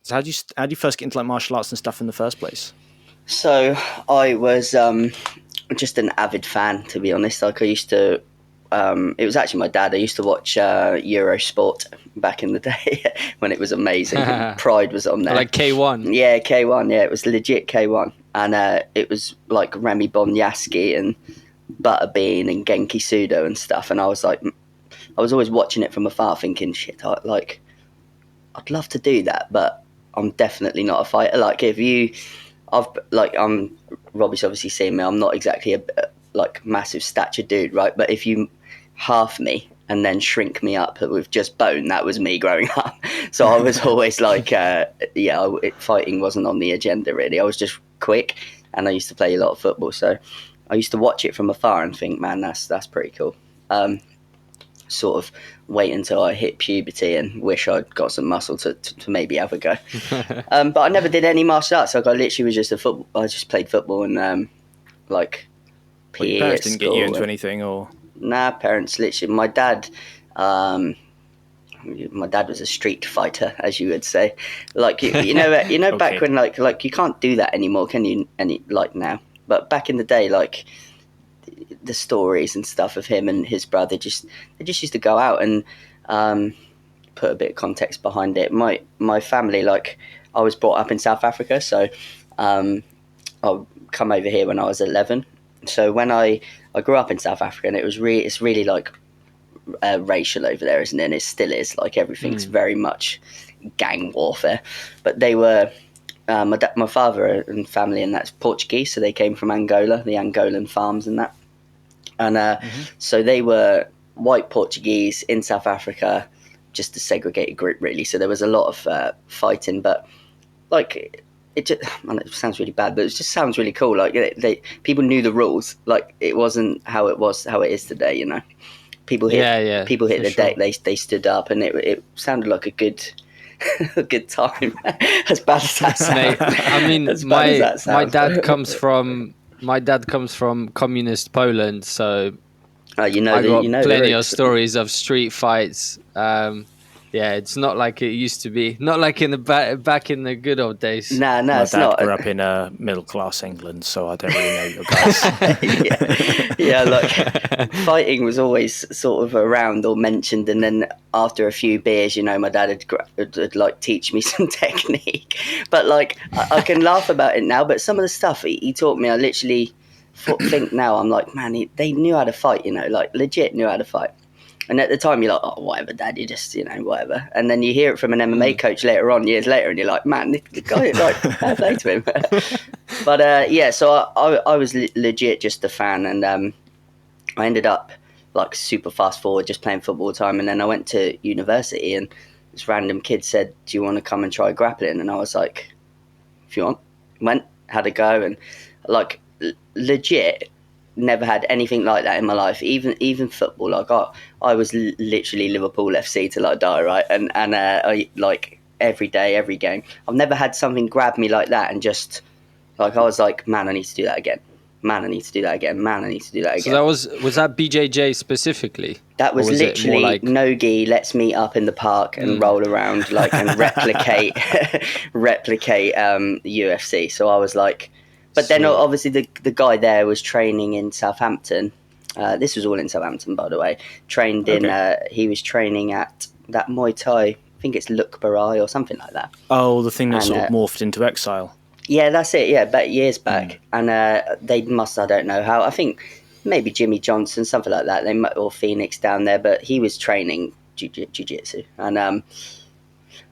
So how do you first get into like martial arts and stuff in the first place? So I was just an avid fan, to be honest. Like I used to, it was actually my dad. I used to watch Eurosport back in the day when it was amazing. Pride was on there. Like K1. Yeah, K1. Yeah, it was legit K1, and it was like Remy Bonyaski and Butterbean and Genki Sudo and stuff. And I was always watching it from afar, thinking, shit, I'd love to do that, but I'm definitely not a fighter. Like Robbie's obviously seen me. I'm not exactly a like massive stature dude, right? But if you half me and then shrink me up with just bone, that was me growing up. So I was always like, fighting wasn't on the agenda really. I was just quick, and I used to play a lot of football. So I used to watch it from afar and think, man, that's pretty cool. Sort of wait until I hit puberty and wish I'd got some muscle to maybe have a go. But I never did any martial arts. Like I literally was just I just played football and like PE. Your parents didn't get you into and, anything, or? Nah, parents literally. My dad was a street fighter, as you would say. Like you know okay. Back when like you can't do that anymore, can you? Like now, but back in the day, like the stories and stuff of him and his brother they just used to go out and put a bit of context behind it. My family, like I was brought up in South Africa, so I come over here when I was 11. So when I grew up in South Africa, and it's really like racial over there, isn't it? And it still is. Like everything's very much gang warfare. But they were my father and family, and that's Portuguese, so they came from Angola, the Angolan farms and that. And so they were white Portuguese in South Africa, just a segregated group, really. So there was a lot of fighting, but like it sounds really bad, but it just sounds really cool. Like people knew the rules. Like it wasn't how it is today. You know, people hit the deck. They stood up, and it sounded like a good time. As bad as that sounds. Mate, I mean, my dad comes from communist Poland, so I got plenty of stories of street fights. Yeah, it's not like it used to be. Not like in the back in the good old days. No, my it's dad not. grew up in middle class England, so I don't really know your guys. yeah, like fighting was always sort of around or mentioned, and then after a few beers, you know, my dad would like teach me some technique. But like, I can laugh about it now. But some of the stuff he taught me, I literally think now, I'm like, man, they knew how to fight. You know, like legit knew how to fight. And at the time, you're like, oh, whatever, Dad, you just, you know, whatever. And then you hear it from an MMA coach later on, years later, and you're like, man, the guy, like, fair play to him. But, so I was legit just a fan. And I ended up, like, super fast forward, just playing football all the time. And then I went to university, and this random kid said, do you want to come and try grappling? And I was like, if you want. Went, had a go, and, like, legit never had anything like that in my life, even football. Like I was literally Liverpool FC till I die, right? And I, like every day, every game, I've never had something grab me like that, and just like I was like, man, I need to do that again. Man, I need to do that again. Man, I need to do that again. So that was that BJJ specifically? That was literally like no-gi, let's meet up in the park and roll around like and replicate UFC. So I was like. But then obviously the guy there was training in Southampton. This was all in Southampton, by the way. He was training at that Muay Thai, I think it's Luk Barai or something like that. Oh, the thing that sort of morphed into Exile. Yeah, that's it, yeah, about years back. And they must, I don't know how, I think maybe Jimmy Johnson, something like that, or Phoenix down there, but he was training jiu-jitsu. And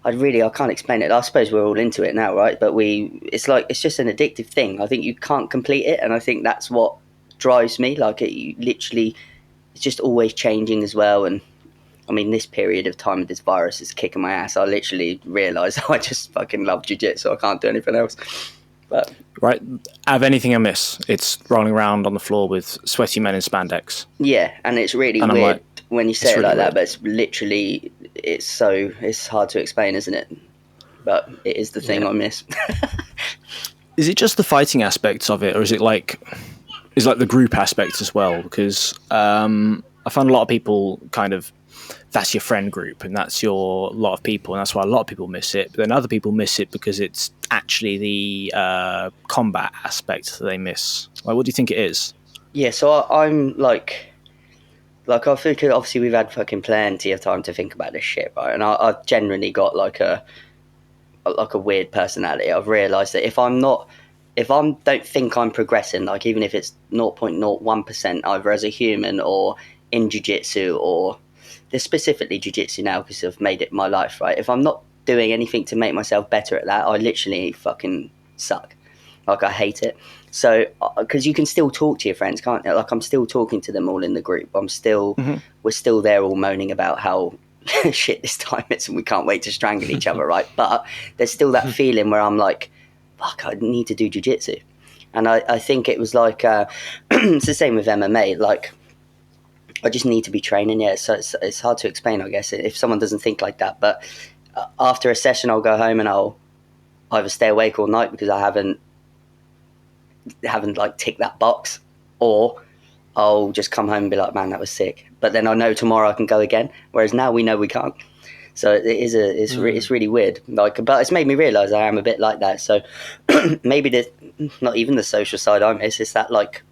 I can't explain it. I suppose we're all into it now, right? But it's just an addictive thing. I think you can't complete it, and I think that's what drives me. Like it's just always changing as well. And I mean, this period of time with this virus is kicking my ass. I literally realised I just fucking love jiu-jitsu. I can't do anything else. But right, out of anything I miss, it's rolling around on the floor with sweaty men in spandex. Yeah, and it's really weird when you say it like that, but it's literally, it's hard to explain, isn't it? But it is the thing I miss. Is it just the fighting aspects of it, or is it like the group aspect as well? Because I found a lot of people kind of that's your friend group and that's your lot of people, and that's why a lot of people miss it. But then other people miss it because it's actually the combat aspect that they miss. Like, what do you think it is? Yeah, so I'm like I think obviously we've had fucking plenty of time to think about this shit, right? And I've generally got like a weird personality. I've realised that if I don't think I'm progressing, like even if it's 0.01% either as a human or in jiu-jitsu, or there's specifically jiu-jitsu now because I've made it my life, right? If I'm not doing anything to make myself better at that, I literally fucking suck. Like, I hate it. So, because you can still talk to your friends, can't you? Like, I'm still talking to them all in the group. We're still there all moaning about how shit this time is and we can't wait to strangle each other, right? But there's still that feeling where I'm like, fuck, I need to do jiu-jitsu. And I think it was like, it's the same with MMA. Like, I just need to be training. Yeah, so it's hard to explain, I guess, if someone doesn't think like that. But after a session, I'll go home and I'll either stay awake all night because I haven't like ticked that box, or I'll just come home and be like, man, that was sick. But then I know tomorrow I can go again. Whereas now we know we can't. So it's really weird. Like, but it's made me realise I am a bit like that. So maybe there's not even the social side I miss. It's that like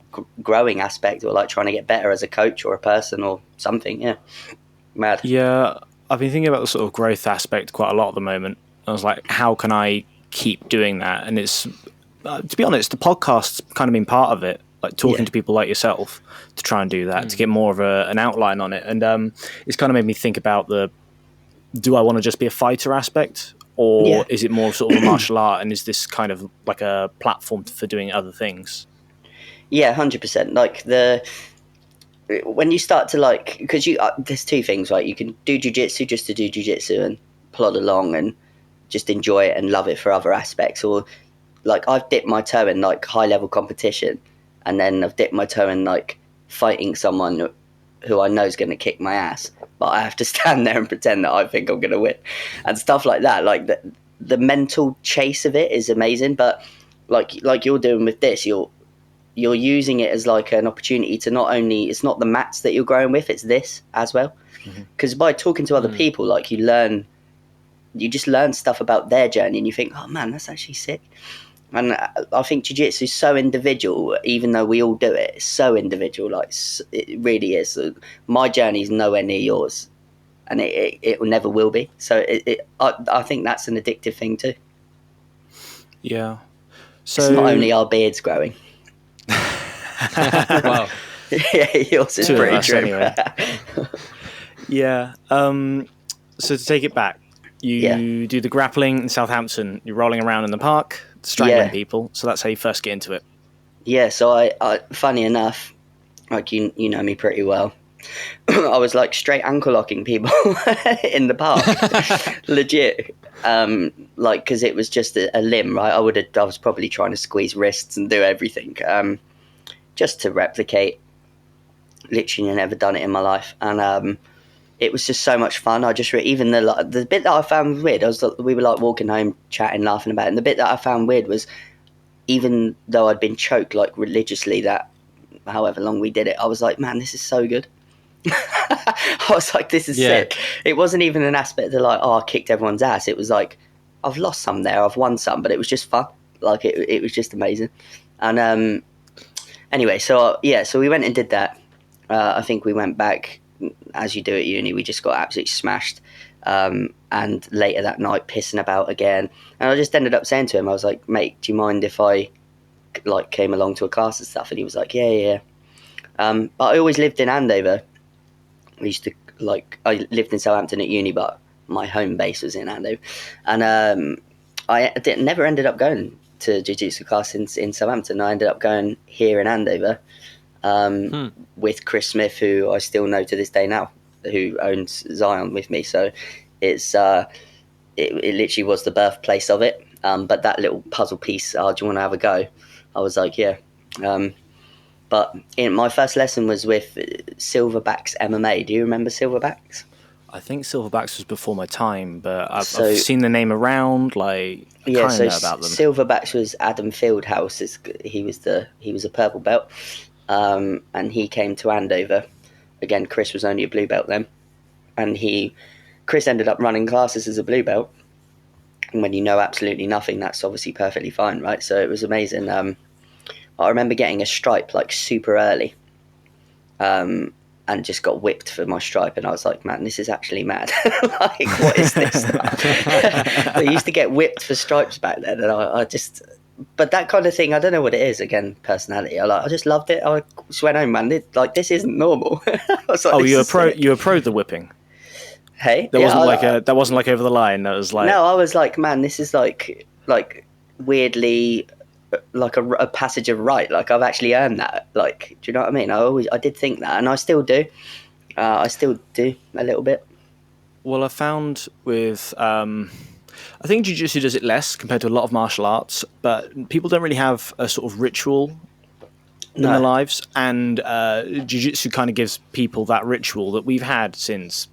growing aspect, or like trying to get better as a coach or a person or something. Yeah, mad. Yeah, I've been thinking about the sort of growth aspect quite a lot at the moment. I was like, how can I keep doing that? And it's to be honest, the podcast's kind of been part of it. Like talking to people like yourself to try and do that, to get more of an outline on it. And it's kind of made me think about do I want to just be a fighter aspect, or is it more sort of a martial art, and is this kind of like a platform for doing other things? Yeah, 100%. Like when you start to like, because there's two things, right? You can do jiu-jitsu just to do jiu-jitsu and plod along and just enjoy it and love it for other aspects, or like I've dipped my toe in like high level competition, and then I've dipped my toe in like fighting someone who I know is going to kick my ass, but I have to stand there and pretend that I think I'm going to win and stuff like that. Like the mental chase of it is amazing, but like you're doing with this, you're using it as like an opportunity to not only, it's not the mats that you're growing with, it's this as well. Because by talking to other people, like you just learn stuff about their journey, and you think, oh man, that's actually sick. And I think jiu-jitsu is so individual, even though we all do it. It's so individual, like it really is. My journey is nowhere near yours, and it never will be. So I think that's an addictive thing too. Yeah. So it's not only our beards growing. Wow. Yeah, yours is pretty true. Anyway. Yeah. So to take it back, you do the grappling in Southampton. You're rolling around in the park, strangling people. So that's how you first get into it. Yeah. So I funny enough, like you know me pretty well. I was like straight ankle locking people in the park, legit. Like because it was just a limb, right? I was probably trying to squeeze wrists and do everything, just to replicate. Literally, never done it in my life, and it was just so much fun. I just even the bit that I found weird. We were like walking home, chatting, laughing about it. And the bit that I found weird was, even though I'd been choked like religiously that however long we did it, I was like, man, this is so good. I was like, this is sick. It wasn't even an aspect of like, oh, I kicked everyone's ass. It was like, I've lost some there, I've won some, but it was just fun. Like it was just amazing. And anyway, so we went and did that. I think we went back, as you do at uni. We just got absolutely smashed, and later that night pissing about again, and I just ended up saying to him, I was like, mate, do you mind if I like came along to a class and stuff? And he was like, yeah. But I always lived in Andover. I lived in Southampton at uni, but my home base was in Andover, and I never ended up going to jiu-jitsu class in Southampton. I ended up going here in Andover, with Chris Smith, who I still know to this day now, who owns Xion with me. So it's it literally was the birthplace of it. But that little puzzle piece, do you want to have a go? I was like, yeah. But my first lesson was with Silverbacks MMA. Do you remember Silverbacks? I think Silverbacks was before my time, but I've seen the name around. Like, I kind of know about them. Silverbacks was Adam Fieldhouse. He was a purple belt, and he came to Andover. Again, Chris was only a blue belt then, and Chris ended up running classes as a blue belt. And when you know absolutely nothing, that's obviously perfectly fine, right? So it was amazing. I remember getting a stripe like super early, and just got whipped for my stripe, and I was like, man, this is actually mad. Like, what is this stuff? I used to get whipped for stripes back then, and I just, but that kind of thing, I don't know what it is. Again, personality. I just loved it. I just went home, man. This isn't normal. I was like, you were pro the whipping. Hey, that wasn't like over the line. That was like, no, I was like, man, this is like weirdly like a passage of right. Like, I've actually earned that. Like, do you know what I mean? I did think that, and I still do. I still do a little bit. Well, I found with I think jiu-jitsu does it less compared to a lot of martial arts, but people don't really have a sort of ritual in their lives, and jiu-jitsu kind of gives people that ritual that we've had since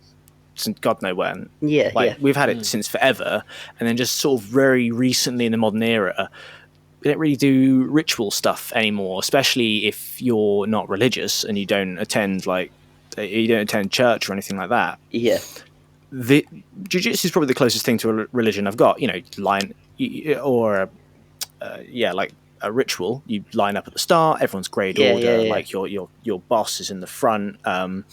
God knows when. We've had it since forever, and then just sort of very recently in the modern era, we don't really do ritual stuff anymore, especially if you're not religious and you don't attend church or anything like that. Yeah. The jiu-jitsu is probably the closest thing to a religion I've got. Like a ritual. You line up at the start, everyone's grade order, like your boss is in the front. And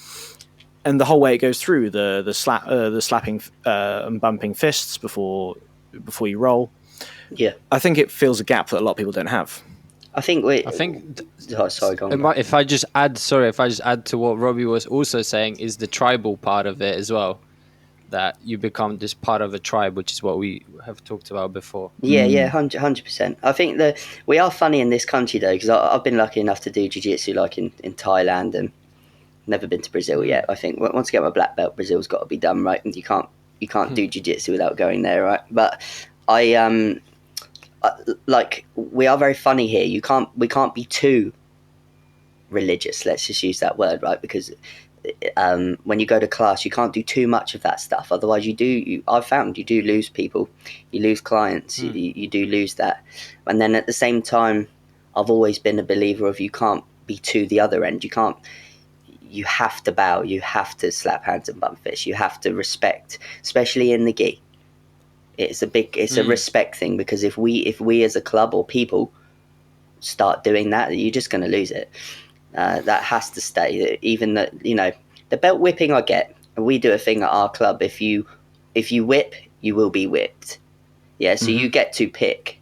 the whole way it goes through the slapping and bumping fists before you roll. Yeah, I think it fills a gap that a lot of people don't have. Sorry, go on. If I just add to what Robbie was also saying, is the tribal part of it as well. That you become just part of a tribe, which is what we have talked about before. Yeah, 100%. I think that we are funny in this country though, because I've been lucky enough to do jiu-jitsu like in Thailand, and never been to Brazil yet. I think once I get my black belt, Brazil's got to be done, right? And you can't do jiu-jitsu without going there, right? But we are very funny here. We can't be too religious. Let's just use that word, right? Because when you go to class, you can't do too much of that stuff. Otherwise, I've found you do lose people, you lose clients, you do lose that. And then at the same time, I've always been a believer of you can't be to the other end. You have to bow, you have to slap hands and bump fists, you have to respect, especially in the gi. It's a respect thing, because if we as a club or people start doing that, you're just going to lose it. That has to stay. Even the belt whipping I get, and we do a thing at our club. If you whip, you will be whipped. Yeah, so you get to pick.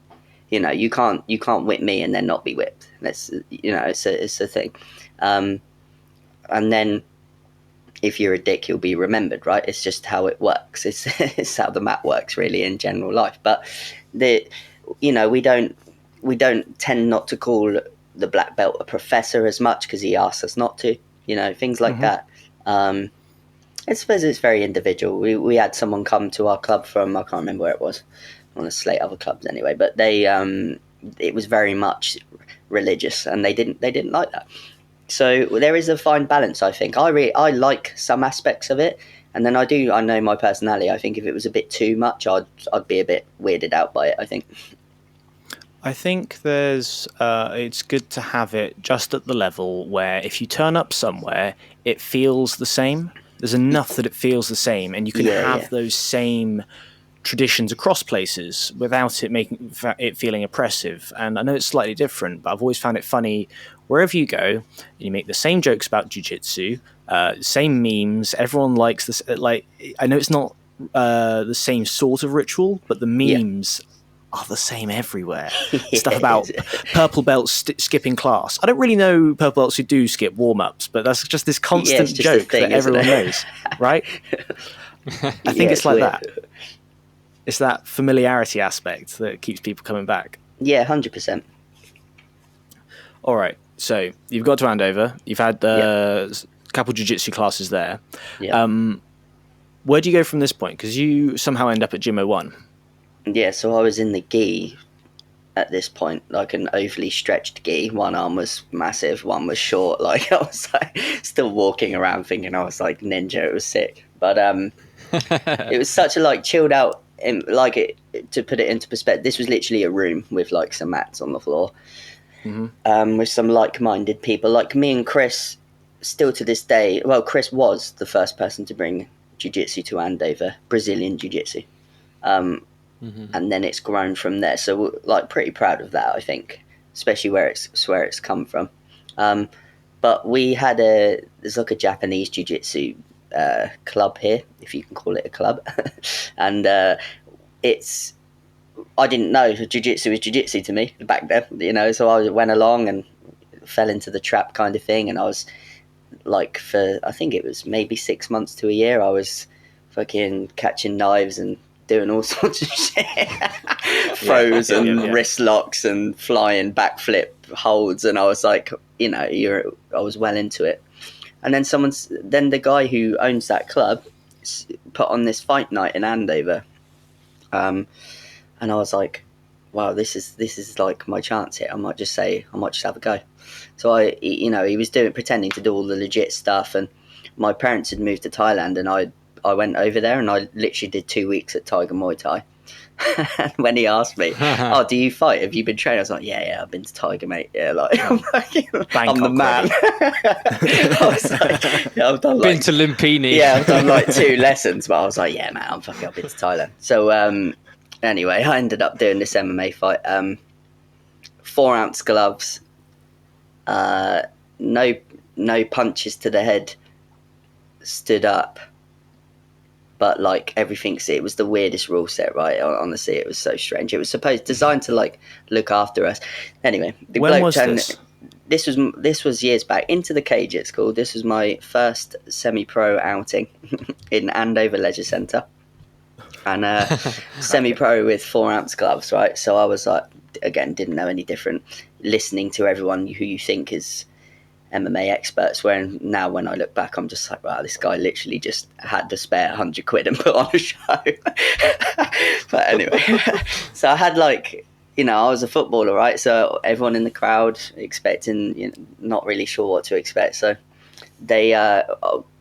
You can't whip me and then not be whipped. That's it's a thing. And then if you're a dick, you'll be remembered, right? It's just how it works. It's how the mat works, really, in general life. But we don't tend not to call the black belt a professor as much, because he asks us not to. Things like that. I suppose it's very individual. We had someone come to our club from, I can't remember where it was. I want to slate other clubs anyway, but they it was very much religious, and they didn't like that. So there is a fine balance, I think. I like some aspects of it, and then I know my personality. I think if it was a bit too much, I'd be a bit weirded out by it, I think. I think it's good to have it just at the level where if you turn up somewhere, it feels the same. There's enough that it feels the same, and you can have those same traditions across places without it making it feeling oppressive. And I know it's slightly different, but I've always found it funny. Wherever you go, you make the same jokes about jiu-jitsu, same memes. Everyone likes this. Like, I know it's not the same sort of ritual, but the memes are the same everywhere. Stuff about purple belts skipping class. I don't really know purple belts who do skip warm-ups, but that's just this constant joke that everyone knows, right? I think it's like that. It's that familiarity aspect that keeps people coming back. Yeah, 100%. All right. So you've got to Andover. You've had a couple jiu-jitsu classes there. Yeah. Where do you go from this point? Because you somehow end up at Gym 01. Yeah, so I was in the gi at this point, like an overly stretched gi. One arm was massive, one was short. Like, I was like still walking around thinking I was like ninja. It was sick. But it was such a chilled out, to put it into perspective, this was literally a room with some mats on the floor. With some like-minded people, like me and Chris. Still to this day, well, Chris was the first person to bring jiu-jitsu to Andover, Brazilian jiu-jitsu. And then it's grown from there. So like pretty proud of that, I think, especially where it's come from. But we had there's like a Japanese jiu-jitsu club here, if you can call it a club. And I didn't know jiu-jitsu was jiu-jitsu to me back then, so I went along and fell into the trap kind of thing. And I was like, for I think it was maybe 6 months to a year, I was fucking catching knives and doing all sorts of shit. Throws and wrist locks and flying backflip holds. And I was like, I was well into it. And then the guy who owns that club put on this fight night in Andover. And I was like, wow, this is like my chance here. I might just have a go. So he was pretending to do all the legit stuff. And my parents had moved to Thailand, and I went over there, and I literally did 2 weeks at Tiger Muay Thai. And when he asked me, "Oh, do you fight? Have you been trained?" I was like, "Yeah, I've been to Tiger, mate. Yeah, like I'm the man." I was like, yeah, I've done been to Lumpini. Yeah, I've done like 2 lessons, but I was like, "Yeah, man, I've been to Thailand." So anyway, I ended up doing this MMA fight. 4-ounce gloves. No punches to the head. Stood up. But like it was the weirdest rule set, right? Honestly, it was so strange. It was designed to like look after us. Anyway, when was this? This was years back. Into the Cage, it's called. This was my first semi-pro outing in Andover Leisure Centre, and semi-pro with 4-ounce gloves, right? So I was like, again, didn't know any different. Listening to everyone who you think is MMA experts, when I look back, I'm just like, wow, this guy literally just had to spare 100 quid and put on a show. But anyway, so I had I was a footballer, right? So everyone in the crowd expecting, not really sure what to expect. So they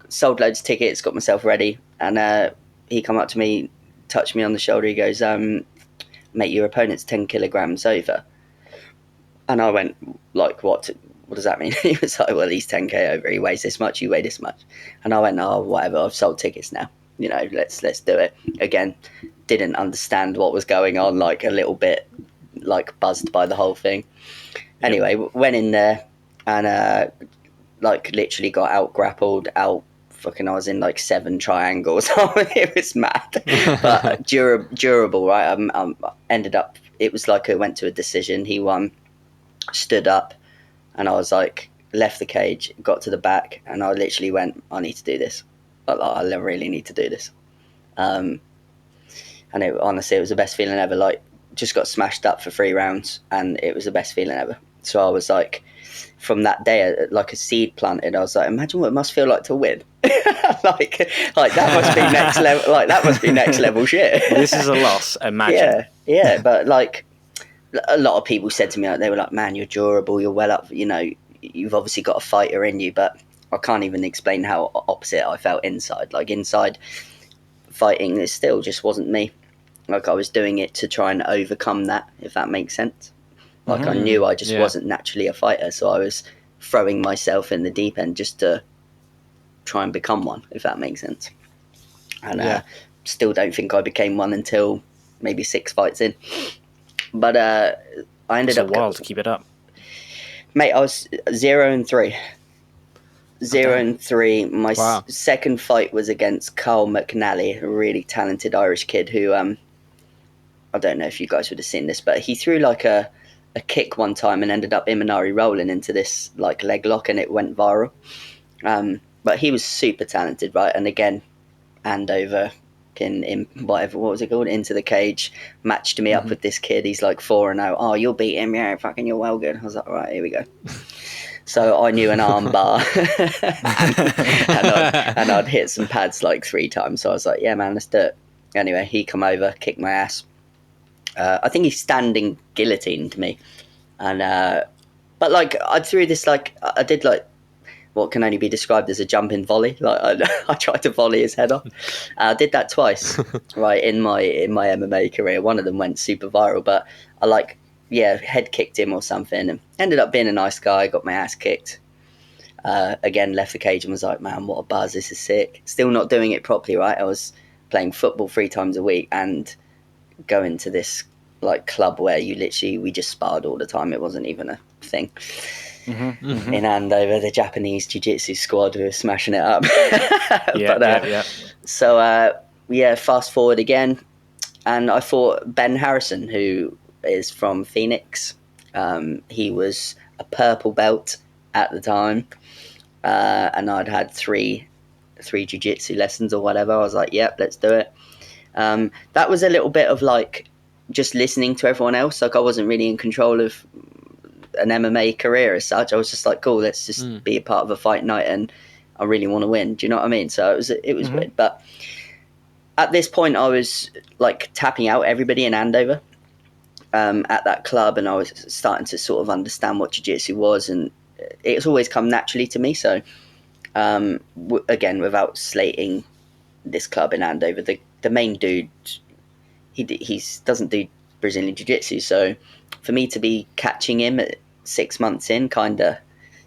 sold loads of tickets, got myself ready, and he come up to me, touched me on the shoulder. He goes, mate, your opponent's 10 kilograms over. And I went, like, what does that mean? He was like, well, he's 10k over. He weighs this much. You weigh this much. And I went, oh, whatever. I've sold tickets now. Let's do it. Again, didn't understand what was going on. Like a little bit, like buzzed by the whole thing. Anyway, went in there and literally got out grappled. I was in like 7 triangles. It was mad, but durable, right? Ended up. It was like I went to a decision. He won. Stood up. And I was like, left the cage, got to the back, and I literally went, I need to do this. I really need to do this. And honestly, it was the best feeling ever. Like, just got smashed up for 3 rounds, and it was the best feeling ever. So I was like, from that day, like a seed planted, I was like, imagine what it must feel like to win. like that must be next level. Like that must be next level shit. This is a loss. Imagine. Yeah, but like. A lot of people said to me, they were like, man, you're durable, you're well up, you've obviously got a fighter in you, but I can't even explain how opposite I felt inside. Like inside, fighting, it still just wasn't me. Like I was doing it to try and overcome that, if that makes sense. Like I knew I just wasn't naturally a fighter, so I was throwing myself in the deep end just to try and become one, if that makes sense. And still don't think I became one until maybe 6 fights in. But I ended up... It's a while to keep it up. Mate, I was 0-3. 0-3. My second fight was against Carl McNally, a really talented Irish kid who... I don't know if you guys would have seen this, but he threw like a kick one time and ended up Imanari rolling into this like leg lock, and it went viral. But he was super talented, right? And again, Andover... in whatever, what was it called? Into the Cage, matched me up with this kid. He's like 4-0. Oh, you'll beat him, yeah, fucking you're well good. I was like, all right, here we go. So I knew an arm bar and I'd hit some pads like 3 times. So I was like, yeah, man, let's do it. Anyway, he come over, kicked my ass. I think he standing guillotined me. And but like I threw this, like I did like what can only be described as a jumping volley. Like I tried to volley his head off. I did that twice, right, in my MMA career. One of them went super viral, but I head kicked him or something, and ended up being a nice guy. Got my ass kicked. Again, left the cage and was like, man, what a buzz, this is sick. Still not doing it properly, right? I was playing football 3 times a week and going to this like club where we just sparred all the time. It wasn't even a thing. In Andover, the Japanese jiu-jitsu squad who were smashing it up. So fast forward again, and I fought Ben Harrison, who is from Phoenix. He was a purple belt at the time, and I'd had three jiu-jitsu lessons or whatever. I was like, yep, let's do it. That was a little bit of like just listening to everyone else. Like I wasn't really in control of an MMA career as such. I was just like, cool, let's just be a part of a fight night, and I really want to win. Do you know what I mean? So it was weird. But at this point, I was like tapping out everybody in Andover at that club, and I was starting to sort of understand what jiu-jitsu was, and it's always come naturally to me. So again, without slating this club in Andover, the main dude, he doesn't do Brazilian jiu-jitsu, so for me to be catching him at 6 months in, kind of,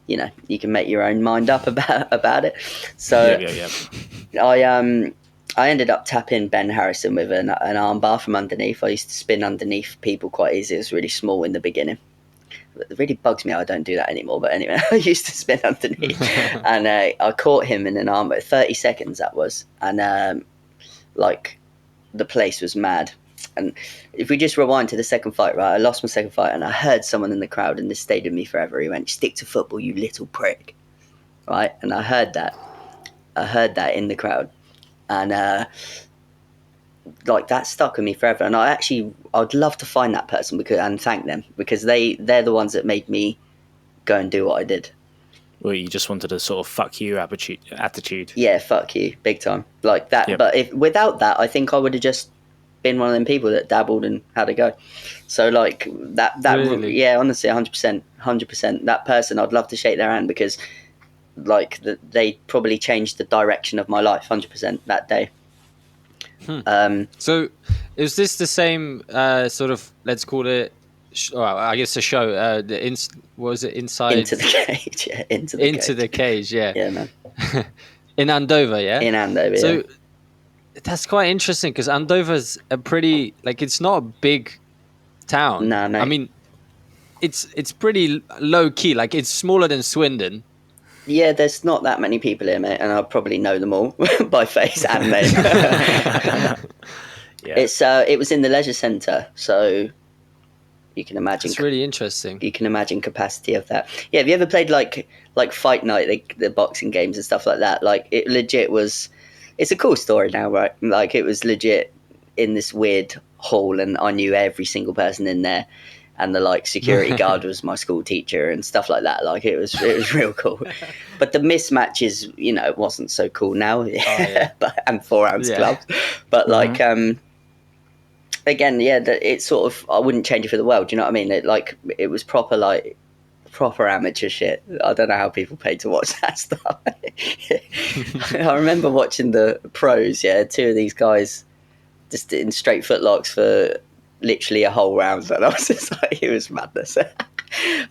you know, you can make your own mind up about it. So I ended up tapping Ben Harrison with an armbar from underneath. I used to spin underneath people quite easy. It was really small in the beginning. It really bugs me I don't do that anymore, but anyway, I used to spin underneath. And I caught him in an armbar, 30 seconds that was, and like the place was mad. And if we just rewind to the second fight, right, I lost my second fight, and I heard someone in the crowd, and this stayed with me forever. He went, "Stick to football, you little prick." Right? And I heard that in the crowd, and like that stuck with me forever. And I'd love to find that person and thank them, because they're the ones that made me go and do what I did. Well, you just wanted a sort of fuck you attitude. Yeah, fuck you, big time, like that. Yep. But without that, I think I would have just been one of them people that dabbled and had a go. So like that really? Yeah, honestly, 100%. That person, I'd love to shake their hand, because like they probably changed the direction of my life 100% that day. So is this the same sort of, let's call it, I guess a show, was it inside Into the cage? Yeah, into the cage. Yeah, man. In Andover, yeah. In Andover. So yeah. That's quite interesting, because Andover's a pretty, like, it's not a big town. No, mate. I mean, it's pretty low key. Like, it's smaller than Swindon. Yeah, there's not that many people here, mate, and I probably know them all by face and name. Yeah. It was in the leisure centre, so you can imagine. It's really interesting. You can imagine capacity of that. Yeah, have you ever played like Fight Night, the boxing games and stuff like that? Like, it legit was. It's a cool story now, right? Like, it was legit in this weird hall, and I knew every single person in there, and the like security guard was my school teacher and stuff like that. Like, it was real cool. But the mismatches, you know, it wasn't so cool now. And 4-ounce gloves. But like, again, yeah, it's sort of, I wouldn't change it for the world. Do you know what I mean? It was proper amateur shit. I don't know how people paid to watch that stuff. I remember watching the pros, 2 of these guys just in straight footlocks for literally a whole round, and I was just like, it was madness.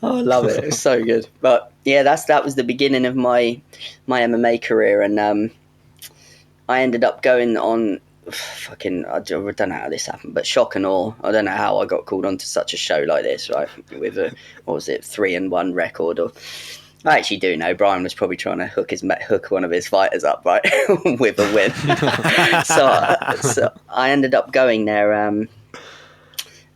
Oh, I love it. It was so good. But yeah, that was the beginning of my MMA career, and I ended up going on I don't know how this happened, but shock and awe. I don't know how I got called onto such a show like this, right? With a 3-1 record, or I actually do know Brian was probably trying to hook one of his fighters up, right, with a win. so I ended up going there,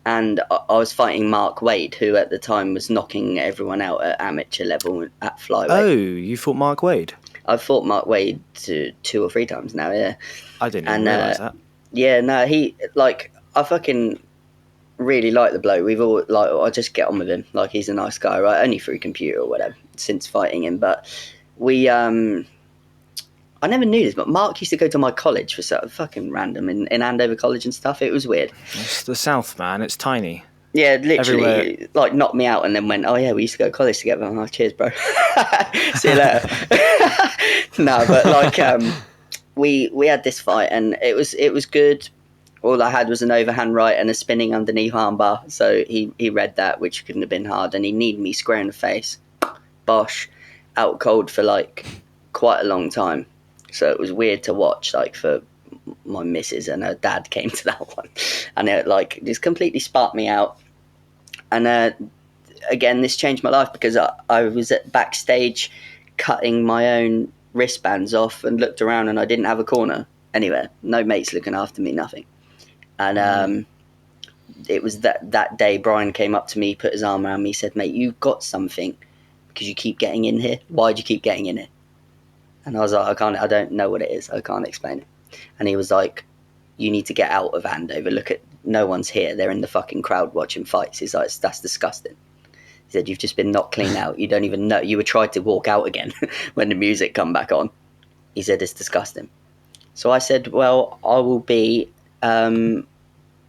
and I was fighting Mark Wade, who at the time was knocking everyone out at amateur level at flyweight. Oh, you fought Mark Wade? I've fought Mark Wade 2 or 3 times now, yeah. I didn't even realise that. Yeah, no, he, like, I fucking really like the bloke. We've all, like, I just get on with him. Like, he's a nice guy, right? Only through computer or whatever, since fighting him. But we, I never knew this, but Mark used to go to my college for sort of fucking random in Andover College and stuff. It was weird. It's the South, man. It's tiny. Yeah, literally, everywhere. Like, knocked me out and then went, oh yeah, we used to go to college together. I'm like, cheers, bro. See you later. No, but like, we had this fight, and it was good. All I had was an overhand right and a spinning underneath armbar. So he read that, which couldn't have been hard, and he kneed me square in the face. Bosh. out cold for like quite a long time, so it was weird to watch. Like for my missus and her dad came to that one, and it like just completely sparked me out. And again, this changed my life because I was at backstage cutting my own wristbands off and looked around and I didn't have a corner anywhere. No mates looking after me, nothing. And it was that day Brian came up to me, put his arm around me, said, "Mate, you've got something because you keep getting in here. Why do you keep getting in here?" And I was like, I don't know what it is. I can't explain it. And he was like, "You need to get out of Andover. Look at, no one's here. They're in the fucking crowd watching fights." He's like, "That's disgusting." He said, "You've just been knocked clean out. You don't even know. You were trying to walk out again when the music come back on." He said, "It's disgusting." So I said, "Well, I will be..."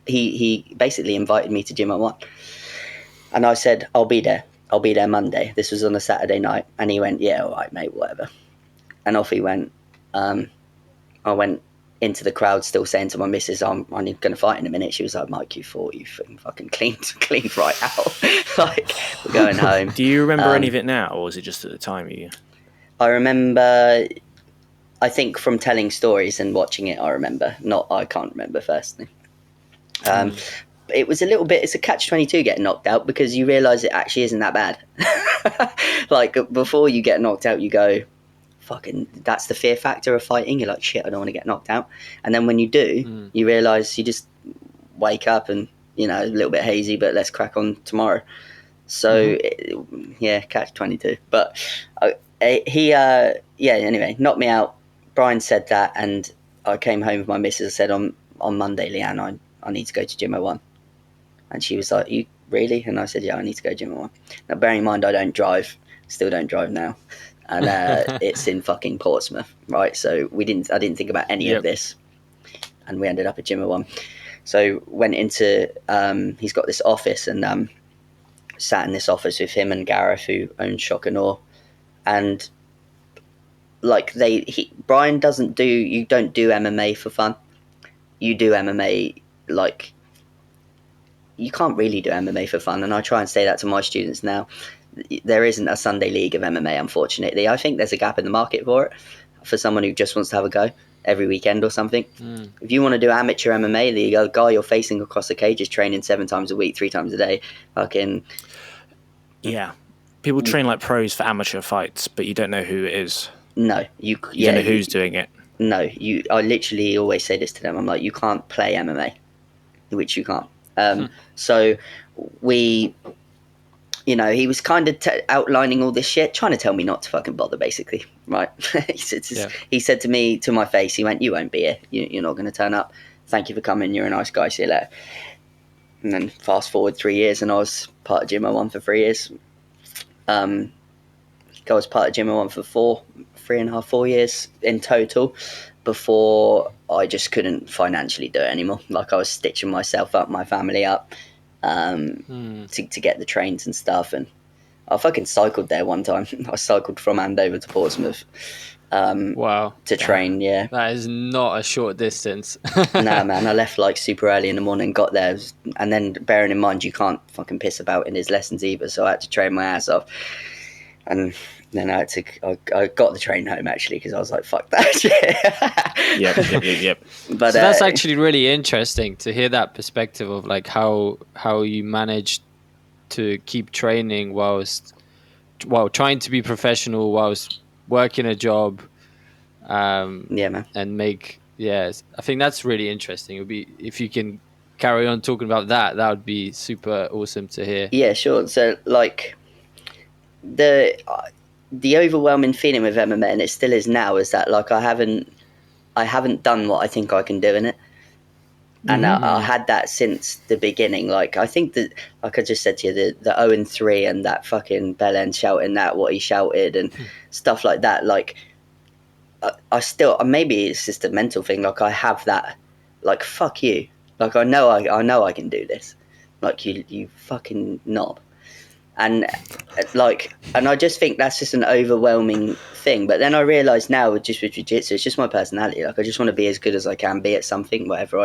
He basically invited me to Gym at 1. And I said, I'll be there Monday. This was on a Saturday night. And he went, "Yeah, all right, mate, whatever." And off he went. I went into the crowd still saying to my missus, I'm going to fight in a minute. She was like, "Mike, you thought you fucking cleaned right out." Like, we're going home. Do you remember any of it now, or was it just at the time? I remember, I think from telling stories and watching it, I remember. I can't remember firstly. It was a little bit, it's a catch-22 getting knocked out, because you realise it actually isn't that bad. Like, before you get knocked out, you go, fucking, that's the fear factor of fighting. You're like, shit, I don't want to get knocked out. And then when you do, you realise you just wake up and, you know, a little bit hazy, but let's crack on tomorrow. So, yeah, catch-22. But anyway, knocked me out. Brian said that, and I came home with my missus. I said, on Monday, Leanne, I need to go to Gym 1. And she was like, "You really?" And I said, "Yeah, I need to go to Gym 1. Now, bearing in mind, I don't drive, still don't drive now. And it's in fucking Portsmouth, right? So I didn't think about any of this. And we ended up at Gym 1. So went into, he's got this office, and sat in this office with him and Gareth, who owns Shock and Awe. And like Brian you don't do MMA for fun. You do MMA, like, you can't really do MMA for fun. And I try and say that to my students now. There isn't a Sunday league of MMA, unfortunately. I think there's a gap in the market for it, for someone who just wants to have a go every weekend or something. If you want to do amateur MMA, the guy you're facing across the cage is training 7 times a week, 3 times a day. Fucking... Yeah. People train like pros for amateur fights, but you don't know who it is. No. You don't know who's doing it. No. I literally always say this to them. I'm like, you can't play MMA, which you can't. So we... You know, he was kind of outlining all this shit, trying to tell me not to fucking bother, basically, right? He said to me, to my face, he went, "You won't be here. You're not going to turn up. Thank you for coming. You're a nice guy. See you later." And then fast forward 3 years, and I was part of Gym 1 for 3 years. I was part of Gym 1 for 4 years in total, before I just couldn't financially do it anymore. Like, I was stitching myself up, my family up, to get the trains and stuff. And I fucking cycled there one time. I cycled from Andover to Portsmouth to train. Yeah, that is not a short distance. Nah, man, I left like super early in the morning, got there, and then bearing in mind you can't fucking piss about in his lessons either, so I had to train my ass off. And then I got the train home, actually, because I was like, fuck that shit. Yep. But so that's actually really interesting to hear that perspective of like how you managed to keep training while trying to be professional, whilst working a job. Yeah, man. And I think that's really interesting. It would be, if you can carry on talking about that would be super awesome to hear. Yeah, sure. So like the overwhelming feeling with MMA, and it still is now, is that like I haven't done what I think I can do in it. And I had that since the beginning. Like, I think that, like I just said to you, the 0-3 and that fucking Belen shouting what he shouted and stuff like that. Like, I still, maybe it's just a mental thing. Like, I have that, like, fuck you. Like, I know I can do this. Like, you fucking knob. And like, and I just think that's just an overwhelming thing. But then I realise now, with jiu-jitsu, it's just my personality. Like, I just want to be as good as I can be at something, whatever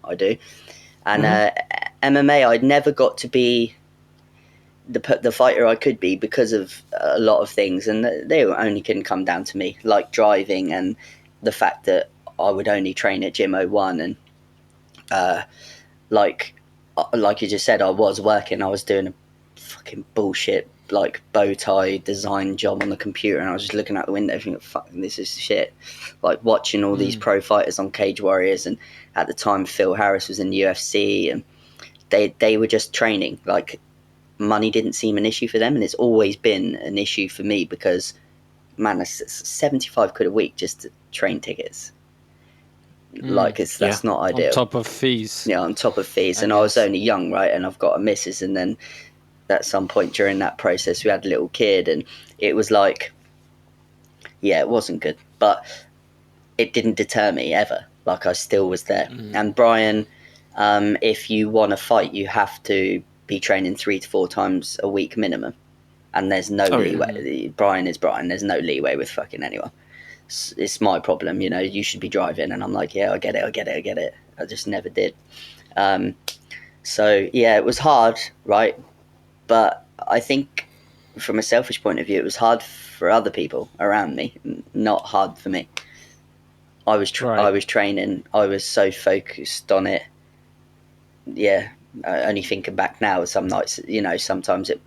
I do. And MMA, I'd never got to be the fighter I could be because of a lot of things, and they only can come down to me, like driving and the fact that I would only train at Gym 01, and like you just said, I was working, I was doing a fucking bullshit like bow tie design job on the computer, and I was just looking out the window thinking, fuck, this is shit. Like watching all these pro fighters on Cage Warriors, and at the time Phil Harris was in the UFC, and they were just training. Like money didn't seem an issue for them, and it's always been an issue for me because, man, it's 75 quid a week just to train tickets. Like that's not ideal. On top of fees. Yeah, on top of fees. And I was only young, right? And I've got a missus, and then at some point during that process we had a little kid, and it was like, yeah, it wasn't good, but it didn't deter me ever. Like I still was there. And Brian, if you want to fight, you have to be training 3 to 4 times a week minimum, and there's no leeway. Brian is Brian. There's no leeway with fucking anyone. It's my problem, you know. You should be driving, and I'm like, yeah, I get it. I just never did. So yeah, it was hard, right? But I think from a selfish point of view, it was hard for other people around me, not hard for me. I was training. I was so focused on it. Yeah, only thinking back now, some nights, you know, sometimes it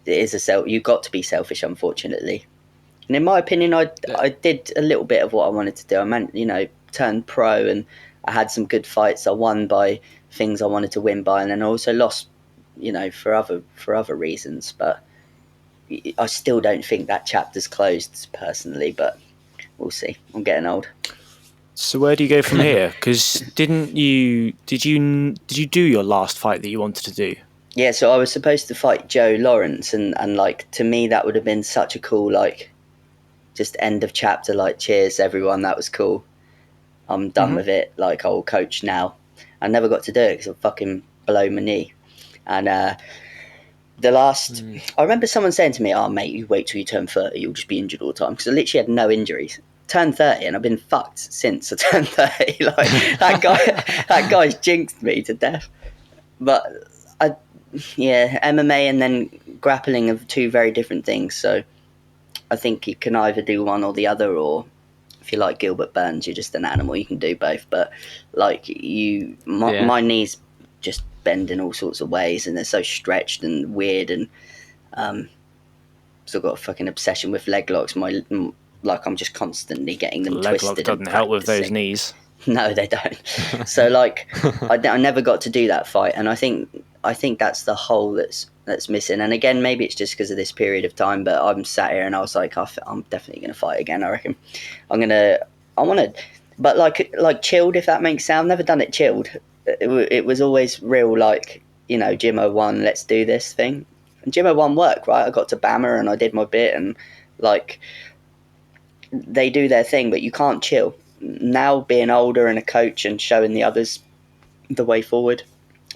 is you've got to be selfish, unfortunately. And in my opinion, I did a little bit of what I wanted to do. I you know, turned pro, and I had some good fights. I won by things I wanted to win by, and then I also lost, you know, for other reasons. But I still don't think that chapter's closed personally, but we'll see. I'm getting old. So where do you go from here? Because did you do your last fight that you wanted to do? Yeah, so I was supposed to fight Joe Lawrence, and like, to me that would have been such a cool, like, just end of chapter, like, cheers everyone, that was cool, I'm done with it, like, I'll coach now. I never got to do it because I fucking blow my knee. And the last I remember someone saying to me, oh mate, you wait till you turn 30, you'll just be injured all the time, because I literally had no injuries. Turned 30 and I've been fucked since I turned 30. Like, that guy's jinxed me to death. But MMA and then grappling are 2 very different things, so I think you can either do one or the other, or if you like Gilbert Burns, you're just an animal, you can do both. But like my knees just bend in all sorts of ways, and they're so stretched and weird, and so I've got a fucking obsession with leg locks. Like, I'm just constantly getting them leg twisted. Leg lock doesn't help with those knees. No, they don't. So like, I never got to do that fight, and I think that's the hole that's missing. And again, maybe it's just because of this period of time, but I'm sat here and I was like, I'm definitely going to fight again. I reckon I want to, but like chilled, if that makes sense. I've never done it chilled. It was always real, like, you know, Gym 01, let's do this thing. And Gym 01 worked, right? I got to Bama and I did my bit, and like, they do their thing, but you can't chill. Now, being older and a coach and showing the others the way forward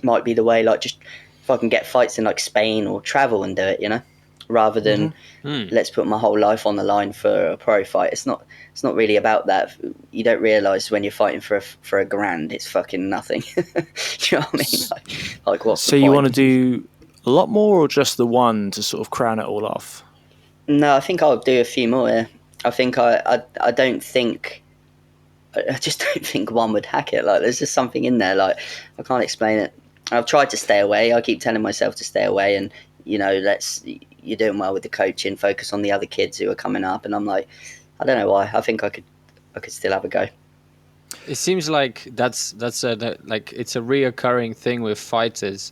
might be the way. Like, just if I can get fights in like Spain or travel and do it, you know, rather than let's put my whole life on the line for a pro fight. It's not really about that. You don't realise when you're fighting for a grand, it's fucking nothing. Do you know what I mean? Like what's so the point? You want to do a lot more, or just the one to sort of crown it all off? No, I think I'll do a few more. Yeah. I think I just don't think one would hack it. Like, there's just something in there. Like, I can't explain it. I've tried to stay away. I keep telling myself to stay away, and you know, you're doing well with the coaching. Focus on the other kids who are coming up. And I'm like, I don't know why. I think I could still have a go. It seems like that's it's a reoccurring thing with fighters.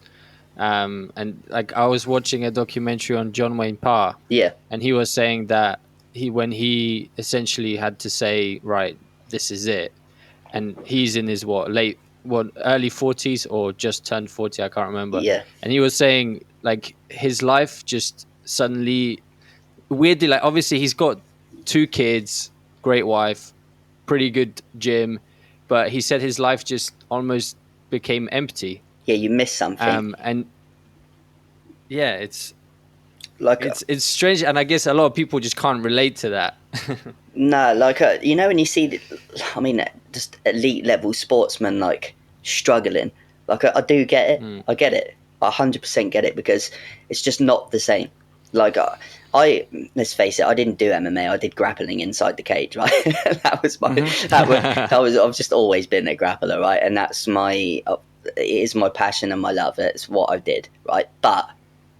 And like, I was watching a documentary on John Wayne Parr. Yeah. And he was saying that when he essentially had to say, right, this is it, and he's in his early 40s or just turned 40, I can't remember. Yeah. And he was saying, like, his life just suddenly, weirdly, like, obviously he's got 2 kids, great wife, pretty good gym, but he said his life just almost became empty. Yeah, you miss something. And yeah, it's like, it's strange, and I guess a lot of people just can't relate to that. No, like, you know, when you see, just elite level sportsmen like struggling, like, I do get it. I get it. I 100% get it, because it's just not the same. Like, let's face it, I didn't do MMA. I did grappling inside the cage, right? That was my I've just always been a grappler, right? And that's it is my passion and my love. It's what I did, right? But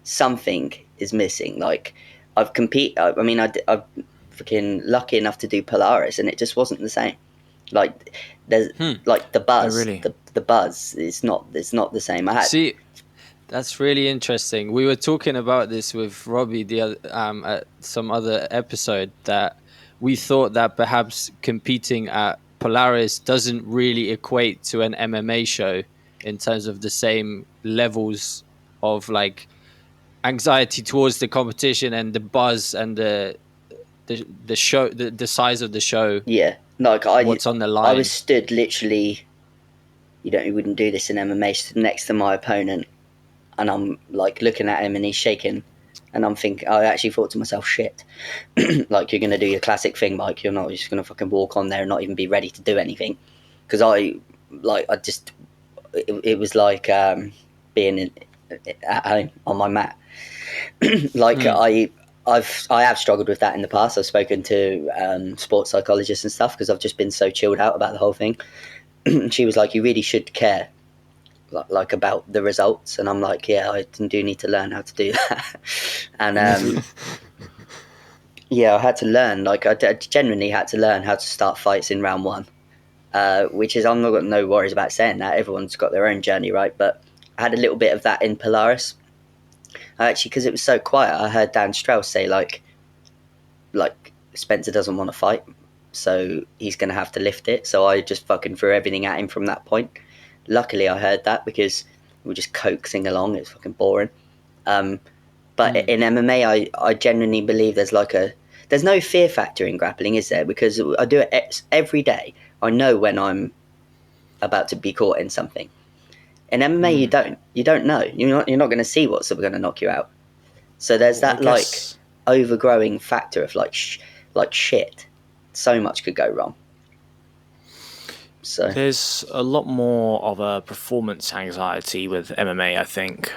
something is missing. Like, I've freaking lucky enough to do Polaris, and it just wasn't the same. Like, there's like the buzz, really? the buzz. It's not the same. See, that's really interesting. We were talking about this with Robbie the other, at some other episode, that we thought that perhaps competing at Polaris doesn't really equate to an MMA show in terms of the same levels of like anxiety towards the competition and the buzz and the show, the size of the show. Yeah, like what's on the line. I was stood literally. You wouldn't do this in MMA. Stood next to my opponent, and I'm like looking at him, and he's shaking, and I actually thought to myself, shit, like, you're gonna do your classic thing, Mike. You're not just gonna fucking walk on there and not even be ready to do anything, because it was like being at home on my mat. Like, I have struggled with that in the past. I've spoken to sports psychologists and stuff, because I've just been so chilled out about the whole thing. She was like, you really should care, like about the results. And I'm like, yeah, I do need to learn how to do that. And yeah, I had to learn. Like, I genuinely had to learn how to start fights in round one, which is, I'm not got no worries about saying that. Everyone's got their own journey, right? But I had a little bit of that in Polaris. Actually, because it was so quiet, I heard Dan Strauss say like Spencer doesn't want to fight, so he's going to have to lift it. So I just fucking threw everything at him from that point. Luckily, I heard that, because we were just coaxing along. It was fucking boring. But in MMA, I genuinely believe there's no fear factor in grappling, is there? Because I do it every day. I know when I'm about to be caught in something. In MMA, you don't know. You're not going to see what's going to knock you out. So there's that overgrowing factor of like shit. So much could go wrong. So there's a lot more of a performance anxiety with MMA, I think,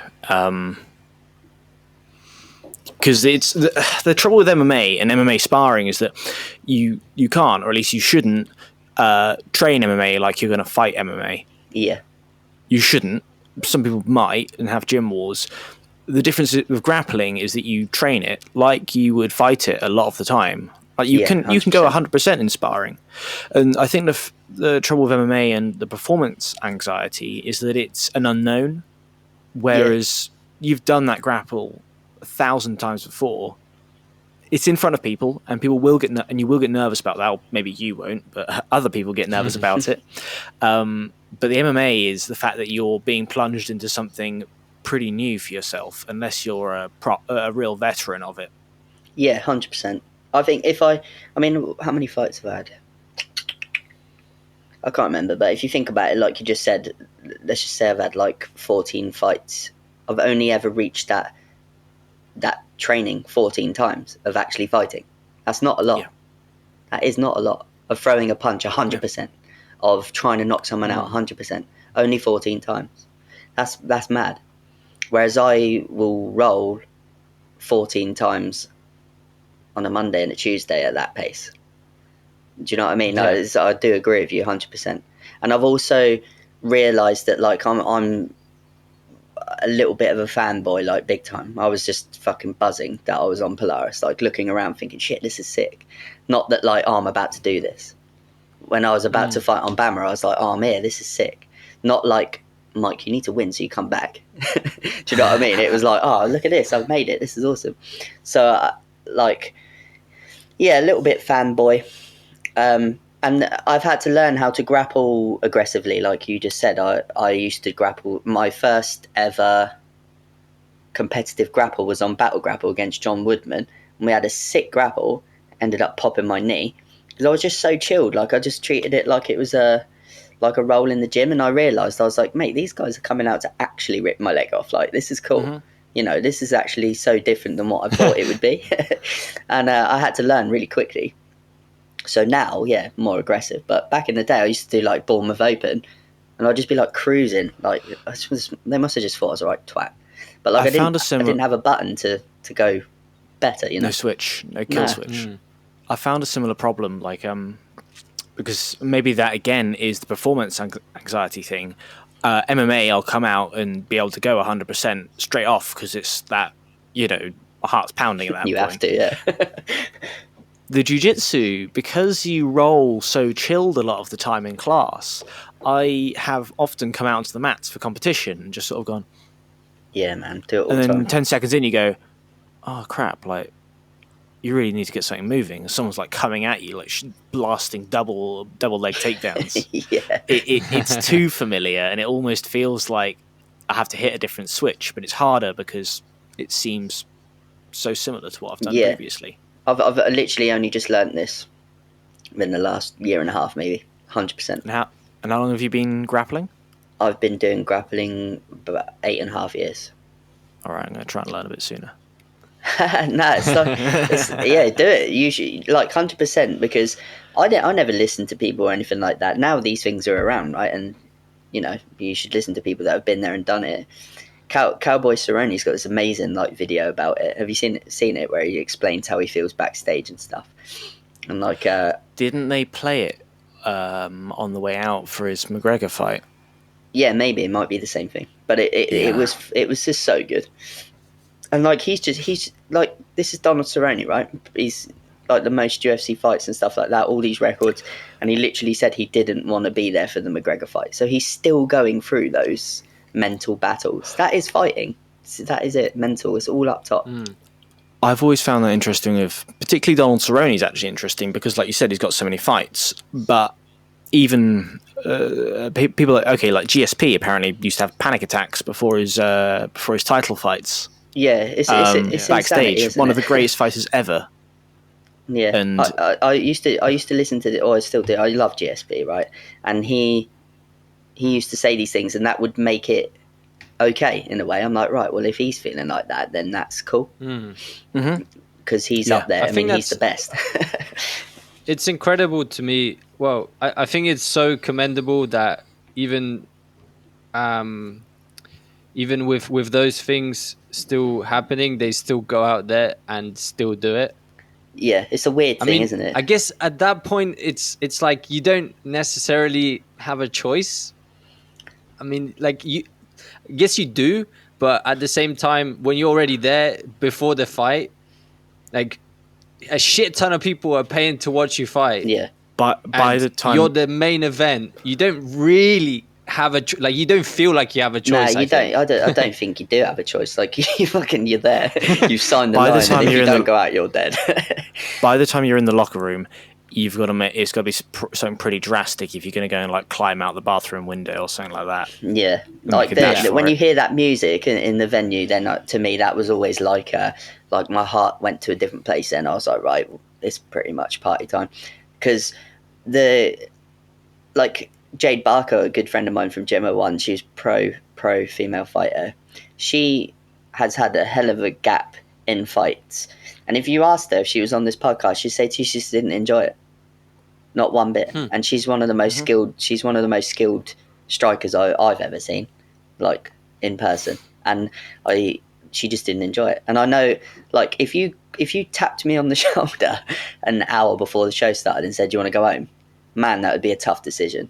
because it's the trouble with MMA and MMA sparring is that you can't, or at least you shouldn't, train MMA like you're going to fight MMA. Yeah. You shouldn't. Some people might and have gym wars. The difference with grappling is that you train it like you would fight it a lot of the time. Like you can go 100% in sparring. And I think the trouble with MMA and the performance anxiety is that it's an unknown, whereas you've done that grapple 1,000 times before. It's in front of people, and people will get and you will get nervous about that. Or maybe you won't, but other people get nervous about it. But the MMA is the fact that you're being plunged into something pretty new for yourself, unless you're a real veteran of it. Yeah, 100%. I think I mean, how many fights have I had? I can't remember, but if you think about it, like you just said, let's just say I've had like 14 fights. I've only ever reached that training 14 times of actually fighting. That's not a lot. Yeah. That is not a lot. Of throwing a punch 100%. Of trying to knock someone out 100%. Only 14 times. That's mad. Whereas I will roll 14 times on a Monday and a Tuesday at that pace. Do you know what I mean? Yeah. I do agree with you 100%. And I've also realised that like I'm a little bit of a fanboy, like big time. I was just fucking buzzing that I was on Polaris, like looking around thinking, shit, this is sick. Not that like, I'm about to do this. When I was about to fight on Bama, I was like, I'm here, this is sick. Not like, Mike, you need to win so you come back. Do you know what I mean? It was like, oh, look at this, I've made it, this is awesome. So like, yeah, a little bit fanboy. And I've had to learn how to grapple aggressively, like you just said. I used to grapple. My first ever competitive grapple was on Battle Grapple against John Woodman. And we had a sick grapple, ended up popping my knee. Because I was just so chilled. Like, I just treated it like it was a roll in the gym. And I realised, I was like, mate, these guys are coming out to actually rip my leg off. Like, this is cool. Mm-hmm. You know, this is actually so different than what I thought it would be. And I had to learn really quickly. So now, yeah, more aggressive. But back in the day, I used to do like Bournemouth Open. and I'd just be like cruising. Like they must have just thought I was a right twat. But like I didn't have a button to go better. You know, no switch, no kill switch. I found a similar problem, like because maybe that again is the performance anxiety thing. MMA, I'll come out and be able to go 100% straight off because it's that, you know, my heart's pounding at that point. You have to, yeah. The jiu-jitsu, because you roll so chilled a lot of the time in class, I have often come out onto the mats for competition and just sort of gone, yeah, man, do it all and the then time. 10 seconds in you go, oh crap, like, you really need to get something moving. Someone's like coming at you, like blasting double leg takedowns. Yeah. It's too familiar, and it almost feels like I have to hit a different switch, but it's harder because it seems so similar to what I've done previously. I've literally only just learnt this in the last year and a half, maybe 100%. And how long have you been grappling? I've been doing grappling about 8.5 years. All right, I'm going to try and learn a bit sooner. No, it's like, yeah, do it. Usually, like 100%, because I never listened to people or anything like that. Now these things are around, right? And you know, you should listen to people that have been there and done it. Cowboy Cerrone's got this amazing like video about it. Have you seen it where he explains how he feels backstage and stuff? And like, didn't they play it on the way out for his McGregor fight? Yeah, maybe it might be the same thing, but it was just so good. And like he's like, this is Donald Cerrone, right? He's like the most UFC fights and stuff like that, all these records, and he literally said he didn't want to be there for the McGregor fight. So he's still going through those mental battles. That is fighting. That is it. Mental. It's all up top. I've always found that interesting. Particularly Donald Cerrone is actually interesting because, like you said, he's got so many fights. But even people like GSP apparently used to have panic attacks before his title fights. Yeah, it's backstage. Insanity, one of the greatest fighters ever. Yeah, and I used to listen to I still do. I love GSP, right? And he used to say these things, and that would make it okay in a way. I'm like, right, well, if he's feeling like that, then that's cool. Because he's up there. I mean, he's the best. It's incredible to me. Well, I think it's so commendable that even with those things still happening, they still go out there and still do it. Yeah, it's a weird thing, isn't it? I guess at that point, it's like you don't necessarily have a choice. I mean, like I guess you do, but at the same time, when you're already there before the fight, like a shit ton of people are paying to watch you fight. Yeah, but by the time you're the main event, you don't really have you don't feel like you have a choice. No, you don't. I don't think you do have a choice. Like you're there. You've signed the line. And if you don't go out, you're dead. By the time you're in the locker room, you've got to it's got to be something pretty drastic if you're going to go and like climb out the bathroom window or something like that. Yeah, like when you hear that music in the venue, then to me that was always like my heart went to a different place. Then I was like, right, it's pretty much party time, because Jade Barker, a good friend of mine from Gym 1, she's pro female fighter. She has had a hell of a gap in fights, and if you asked her if she was on this podcast, she'd say to you she just didn't enjoy it, not one bit. And she's one of the most skilled. She's one of the most skilled strikers I've ever seen, like in person. And she just didn't enjoy it. And I know, like, if you tapped me on the shoulder an hour before the show started and said, "Do you want to go home?" Man, that would be a tough decision.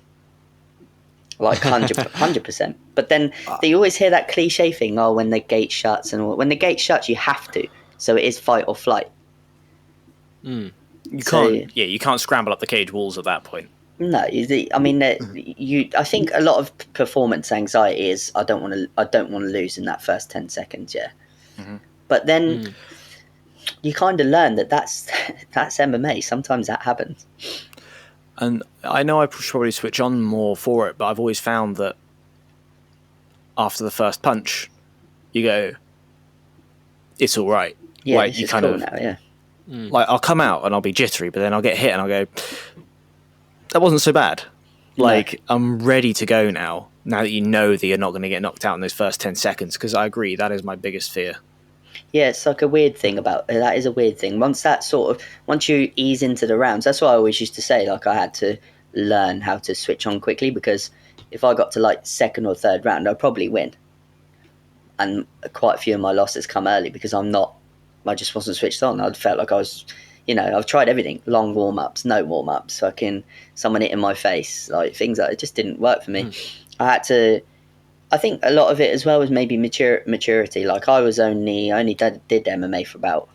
Like 100%. But then you always hear that cliche thing, when the gate shuts, and when the gate shuts, you have to. So it is fight or flight. You can't scramble up the cage walls at that point. No, I mean, I think a lot of performance anxiety is I don't want to lose in that first 10 seconds. Yeah, but then you kind of learn that's MMA. Sometimes that happens. And I know I should probably switch on more for it, but I've always found that after the first punch, you go, it's all right. Yeah, like you kind cool of now, yeah. Like I'll come out and I'll be jittery, but then I'll get hit and I'll go, that wasn't so bad. Like I'm ready to go now that you know that you're not going to get knocked out in those first 10 seconds, because I agree, that is my biggest fear. Yeah, it's like a weird thing that is a weird thing. Once you ease into the rounds, that's what I always used to say. Like I had to learn how to switch on quickly, because if I got to like second or third round, I'd probably win. And quite a few of my losses come early because I just wasn't switched on. I felt like I was, I've tried everything, long warm-ups, no warm-ups, someone hitting my face, like things like it just didn't work for me. I think a lot of it as well was maybe maturity. Like I only did MMA for about,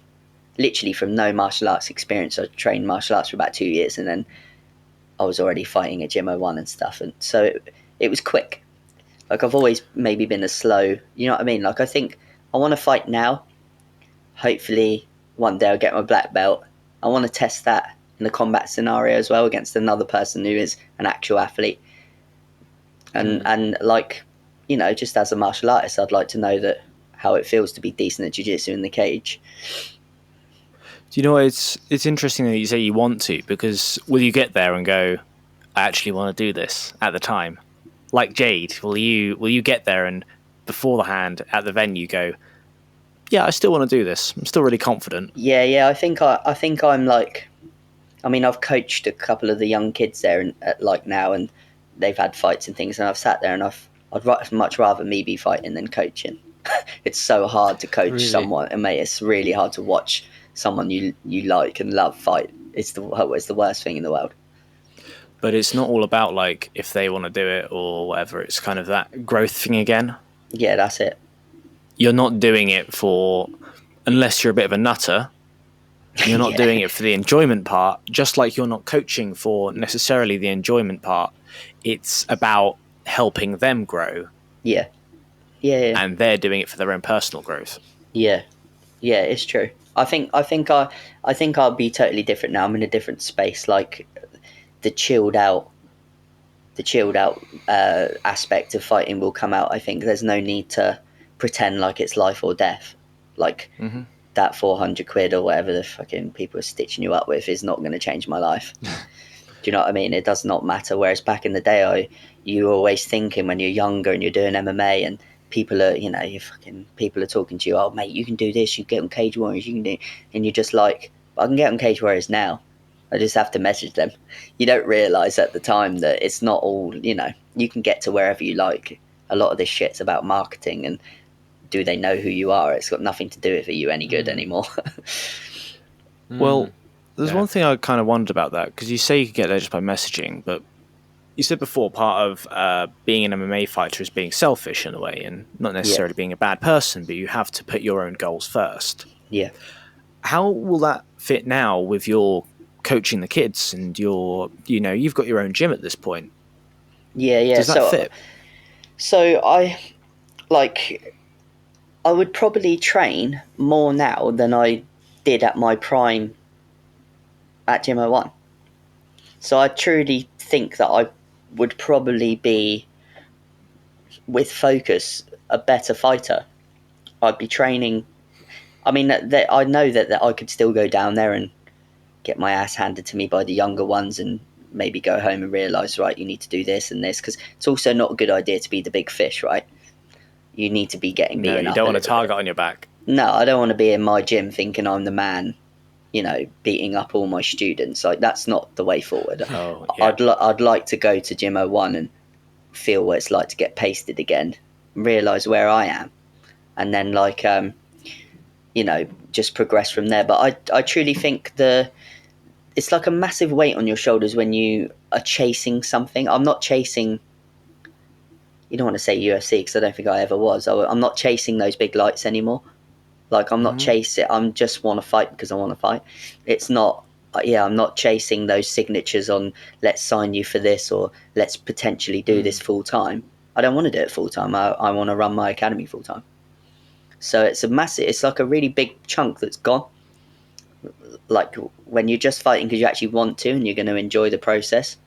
literally from no martial arts experience. I trained martial arts for about 2 years, and then I was already fighting at Gym 01 and stuff. And so it was quick. Like I've always maybe been a slow, you know what I mean? Like I think I want to fight now. Hopefully one day I'll get my black belt. I want to test that in a combat scenario as well against another person who is an actual athlete. And like, just as a martial artist, I'd like to know that how it feels to be decent at jiu-jitsu in the cage. Do you know, it's interesting that you say you want to, because will you get there and go, I actually want to do this at the time? Like Jade, will you get there and beforehand at the venue go, yeah, I still want to do this. I'm still really confident. Yeah. I think I'm like, I mean, I've coached a couple of the young kids there now, and they've had fights and things, and I've sat there and I'd much rather me be fighting than coaching. It's so hard to coach someone, and mate, it's really hard to watch someone you like and love fight. It's the worst thing in the world. But it's not all about like if they want to do it or whatever. It's kind of that growth thing again. Yeah, that's it. You're not doing it for, unless you're a bit of a nutter, you're not doing it for the enjoyment part, just like you're not coaching for necessarily the enjoyment part. It's about helping them grow. Yeah. And they're doing it for their own personal growth. Yeah, it's true. I think I'll be totally different now. I'm in a different space. Like the chilled out aspect of fighting will come out. I think there's no need to pretend like it's life or death. Like that 400 quid or whatever the fucking people are stitching you up with is not going to change my life. Do you know what I mean? It does not matter. Whereas back in the day, you're always thinking when you're younger and you're doing MMA and people are, people are talking to you, oh mate, you can do this, you get on Cage Warriors, you can do, and you're just like, I can get on Cage Warriors now. I just have to message them. You don't realise at the time that it's not all, you can get to wherever you like. A lot of this shit's about marketing and do they know who you are? It's got nothing to do with you any good anymore. Well, there's one thing I kind of wondered about that, because you say you could get there just by messaging, but you said before part of being an MMA fighter is being selfish in a way and not necessarily being a bad person, but you have to put your own goals first. Yeah. How will that fit now with your coaching the kids and you've got your own gym at this point? Yeah. Does that fit? So I would probably train more now than I did at my prime at Gym 01. So I truly think that I would probably be, with focus, a better fighter. I'd be training. I mean, I know that I could still go down there and get my ass handed to me by the younger ones and maybe go home and realise, right, you need to do this and this, because it's also not a good idea to be the big fish, right? You need to be getting beaten up. No, you don't want a target on your back. No, I don't want to be in my gym thinking I'm the man, beating up all my students. Like, that's not the way forward. Oh, yeah. I'd like to go to Gym 01 and feel what it's like to get pasted again, realise where I am, and then just progress from there. But I truly think it's like a massive weight on your shoulders when you are chasing something. I'm not chasing, you don't want to say UFC because I don't think I ever was. I'm not chasing those big lights anymore. Like, I'm not chasing, I just want to fight because I want to fight. It's not, I'm not chasing those signatures on let's sign you for this or let's potentially do this full time. I don't want to do it full time. I want to run my academy full time. So it's like a really big chunk that's gone. Like when you're just fighting because you actually want to and you're going to enjoy the process,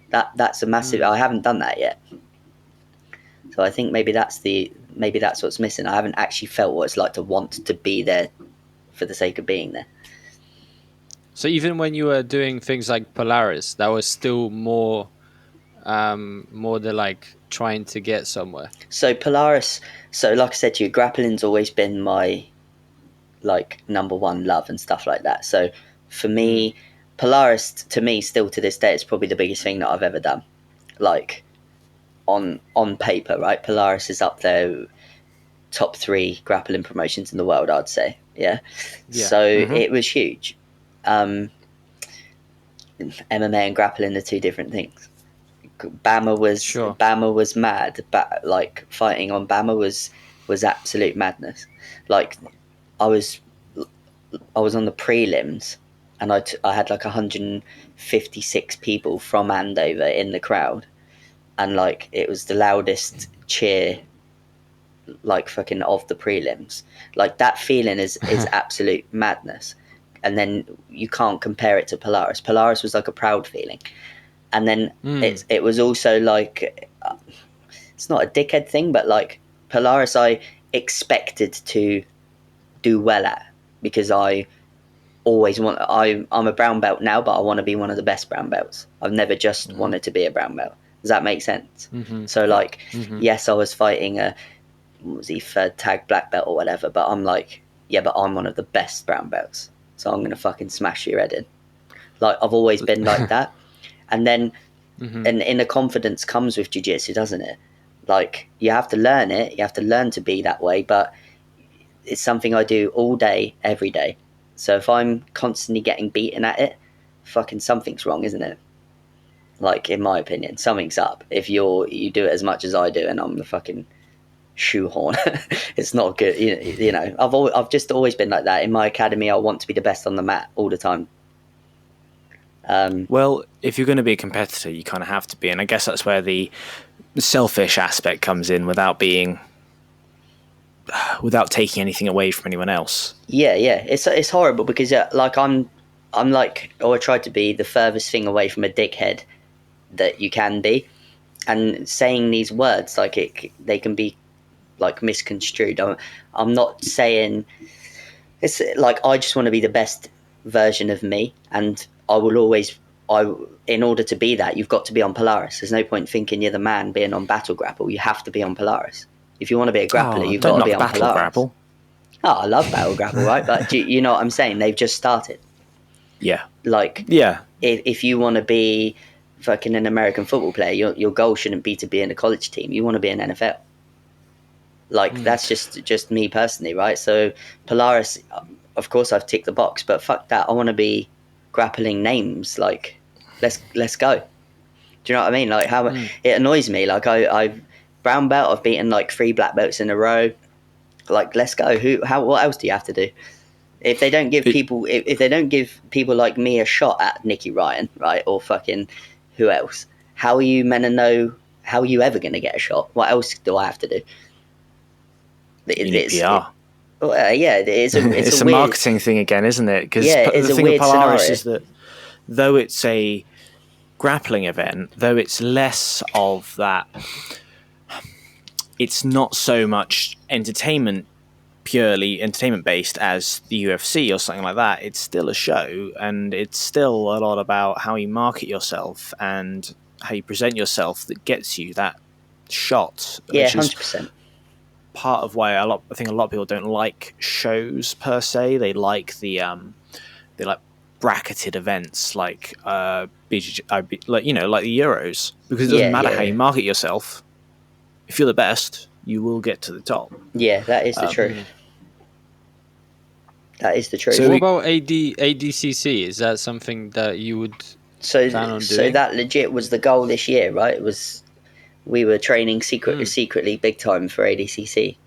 that's a massive, I haven't done that yet. So I think maybe that's what's missing. I haven't actually felt what it's like to want to be there for the sake of being there. So even when you were doing things like Polaris, that was still more the like trying to get somewhere. So Polaris, like I said to you, grappling's always been my like number one love and stuff like that. So for me, Polaris to me still to this day is probably the biggest thing that I've ever done. Like, on paper, right? Polaris is up there, top 3 grappling promotions in the world, I'd say. Yeah. So it was huge. MMA and grappling are 2 different things. Bama was mad, but like fighting on Bama was absolute madness. Like I was on the prelims, and I had like 156 people from Andover in the crowd, and like it was the loudest cheer, like fucking of the prelims. Like that feeling is absolute madness. And then you can't compare it to Polaris. Polaris was like a proud feeling, and then it was also like it's not a dickhead thing, but like Polaris, I expected to do well at, because I always want. I'm a brown belt now, but I want to be one of the best brown belts. I've never just wanted to be a brown belt. Does that make sense? So like, yes, I was fighting a, what was he, 3rd tag black belt or whatever, but I'm like, yeah, but I'm one of the best brown belts, so I'm gonna fucking smash your head in. Like I've always been like that. And then and inner confidence comes with jiu-jitsu, doesn't it? Like you have to learn it, you have to learn to be that way, but it's something I do all day, every day. So if I'm constantly getting beaten at it, fucking something's wrong, isn't it? Like in my opinion, something's up. If you do it as much as I do and I'm the fucking shoehorn, it's not good. You know, I've just always been like that. In my academy, I want to be the best on the mat all the time. Well, if you're going to be a competitor, you kind of have to be, and I guess that's where the selfish aspect comes in, without taking anything away from anyone else. Yeah, it's horrible because like I'm like, or I try to be the furthest thing away from a dickhead that you can be, and saying these words like they can be like misconstrued. I'm not saying it's like I just want to be the best version of me, and I will always. In order to be that, you've got to be on Polaris. There's no point thinking you're the man being on Battle Grapple. You have to be on Polaris. If you want to be a grappler, you've got to be on Polaris. Grapple. Oh, I love Battle Grapple, right? But you know what I'm saying? They've just started. Yeah. Like, yeah. If you want to be fucking an American football player, your goal shouldn't be to be in a college team. You want to be in NFL. Like, that's just me personally, right? So Polaris, of course, I've ticked the box, but fuck that. I want to be grappling names. Like, let's go. Do you know what I mean? Like, how it annoys me. Like, I brown belt, I've beaten like 3 black belts in a row. Like, let's go. What else do you have to do? If they don't give people, if they don't give people like me a shot at Nicky Ryan, right, or fucking who else? How are you meant to know? How are you ever going to get a shot? What else do I have to do? It's PR. It's a marketing thing again, isn't it? Because the thing with Polaris is that though it's a grappling event, though it's less of that, it's not so much purely entertainment based as the UFC or something like that. It's still a show, and it's still a lot about how you market yourself and how you present yourself that gets you that shot. Yeah, 100%. Part of why I think a lot of people don't like shows per se. They like the bracketed events like BJJ, like the Euros, because it doesn't matter how you market yourself. If you're the best, you will get to the top. Yeah, that is the truth. That is the truth. So what about ADCC? Is that something that you would plan on doing? So that legit was the goal this year, right? We were training secretly big time for ADCC.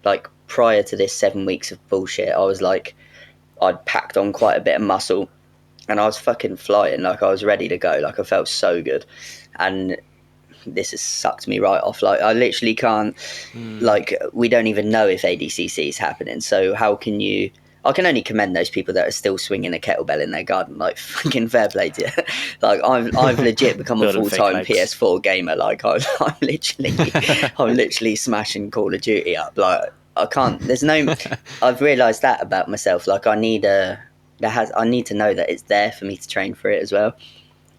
Like prior to this 7 weeks of bullshit, I was like, I'd packed on quite a bit of muscle, and I was fucking flying. Like I was ready to go. Like I felt so good, and this has sucked me right off. Like I literally can't. Like we don't even know if ADCC is happening. So how can you? I can only commend those people that are still swinging a kettlebell in their garden. Like fucking fair play to you. Like I've legit become a full-time PS4 gamer. Like I'm literally smashing Call of Duty up. Like I can't. There's no. I've realised that about myself. Like I need to know that it's there for me to train for it as well.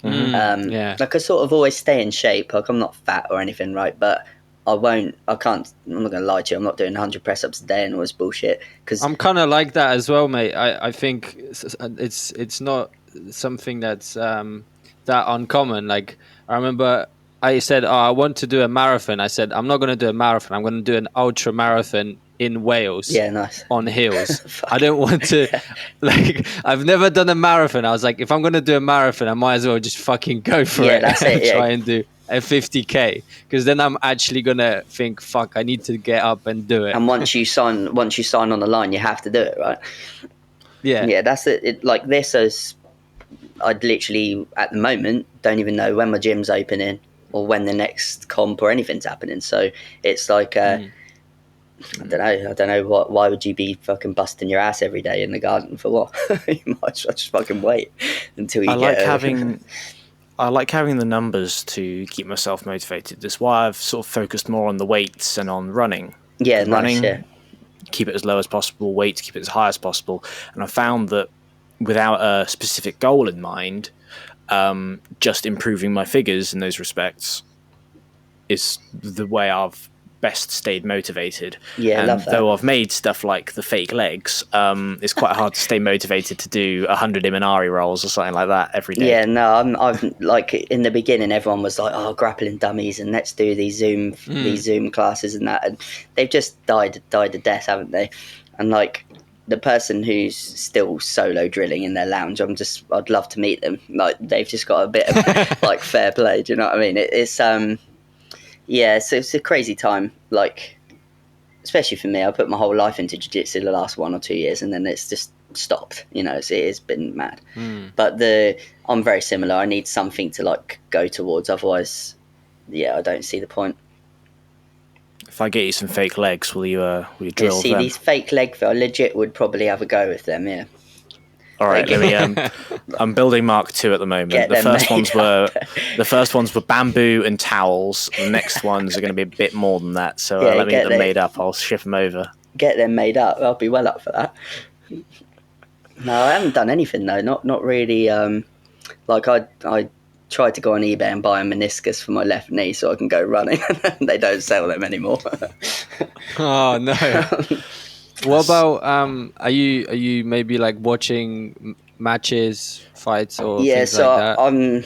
Like I sort of always stay in shape. Like I'm not fat or anything, right? But I'm not going to lie to you. I'm not doing 100 press-ups a day and all this bullshit. Cause I'm kind of like that as well, mate. I think it's not something that's that uncommon. Like I remember I said, I want to do a marathon. I said, I'm not going to do a marathon. I'm going to do an ultra marathon in Wales. Yeah, nice. On hills. I don't want to, I've never done a marathon. I was like, if I'm going to do a marathon, I might as well just fucking go for it. That's it. Try and do a 50K, because then I'm actually going to think, fuck, I need to get up and do it. And once you sign on the line, you have to do it, right? Yeah, that's it. Like this, as I'd literally at the moment don't even know when my gym's opening or when the next comp or anything's happening. So it's like I don't know why would you be fucking busting your ass every day in the garden for what? You might as well just fucking wait until you I like having the numbers to keep myself motivated. That's why I've sort of focused more on the weights and on running. Yeah, running, nice, yeah. Keep it as low as possible, weights keep it as high as possible. And I found that without a specific goal in mind, just improving my figures in those respects is the way I've best stayed motivated. Yeah, and love that. Though I've made stuff like the fake legs, it's quite hard to stay motivated to do 100 Imanari rolls or something like that every day. Yeah, no, I've like in the beginning, everyone was like, "Oh, grappling dummies," and let's do these Zoom classes and that, and they've just died a death, haven't they? And like the person who's still solo drilling in their lounge, I'd love to meet them. Like they've just got a bit of like fair play. Do you know what I mean? Yeah, so it's a crazy time, like, especially for me. I put my whole life into jiu-jitsu the last 1 or 2 years, and then it's just stopped, it has been mad. But I'm very similar. I need something to, like, go towards, otherwise, yeah, I don't see the point. If I get you some fake legs, will you drill them? These fake legs, I legit would probably have a go with them, yeah. All right, I'm building Mark II at the moment. The first ones were bamboo and towels. The next ones are going to be a bit more than that. So let me get them made up. I'll ship them over. Get them made up. I'll be well up for that. No, I haven't done anything though. Not really. Like I tried to go on eBay and buy a meniscus for my left knee so I can go running. They don't sell them anymore. Oh no. What about are you maybe like watching matches, fights, or things like that? I'm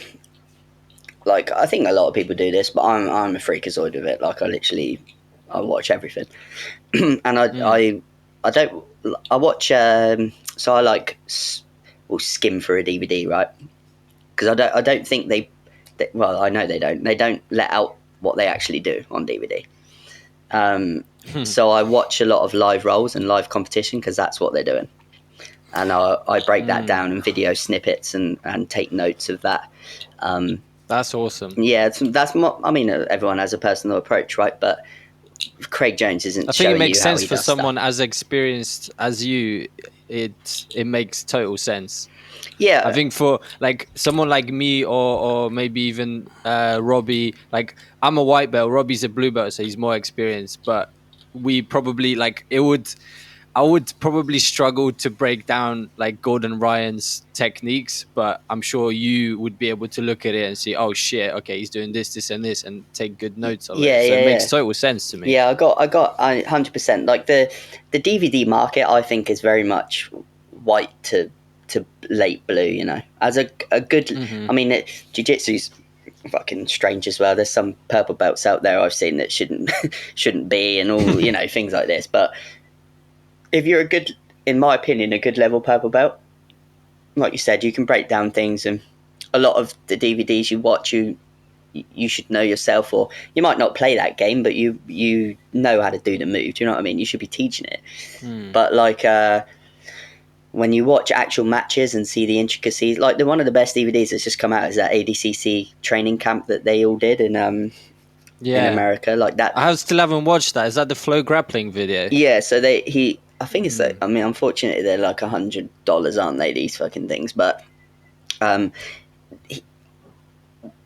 like, I think a lot of people do this, but I'm a freakazoid with it. Like I watch everything, and I watch. So I like skim through a DVD, right? Because I don't think they well, I know they don't let out what they actually do on DVD. So I watch a lot of live rolls and live competition because that's what they're doing, and I break that down in video snippets and take notes of that. That's awesome. Yeah, that's more, I mean, everyone has a personal approach, right? But Craig Jones isn't. I think it makes sense for someone as experienced as you. It makes total sense. Yeah, I think for like someone like me or maybe even Robbie, like I'm a white belt, Robbie's a blue belt, so he's more experienced, but we probably I would probably struggle to break down like Gordon Ryan's techniques, but I'm sure you would be able to look at it and see, oh shit, okay, he's doing this and this, and take good notes of it. So it makes total sense to me. Yeah, I got 100%. Like the DVD market, I think, is very much white to late blue. As a good. I mean, jiu-jitsu's fucking strange as well. There's some purple belts out there I've seen that shouldn't be, and all things like this. But if you're in my opinion, a good level purple belt, like you said, you can break down things, and a lot of the DVDs you watch, you should know yourself, or you might not play that game, but you know how to do the move. Do you know what I mean? You should be teaching it. But like when you watch actual matches and see the intricacies, like one of the best DVDs that's just come out is that ADCC training camp that they all did in America, like that. I still haven't watched that. Is that the Flow Grappling video? Yeah, so I think it's like, I mean, unfortunately they're like $100, aren't they, these fucking things? But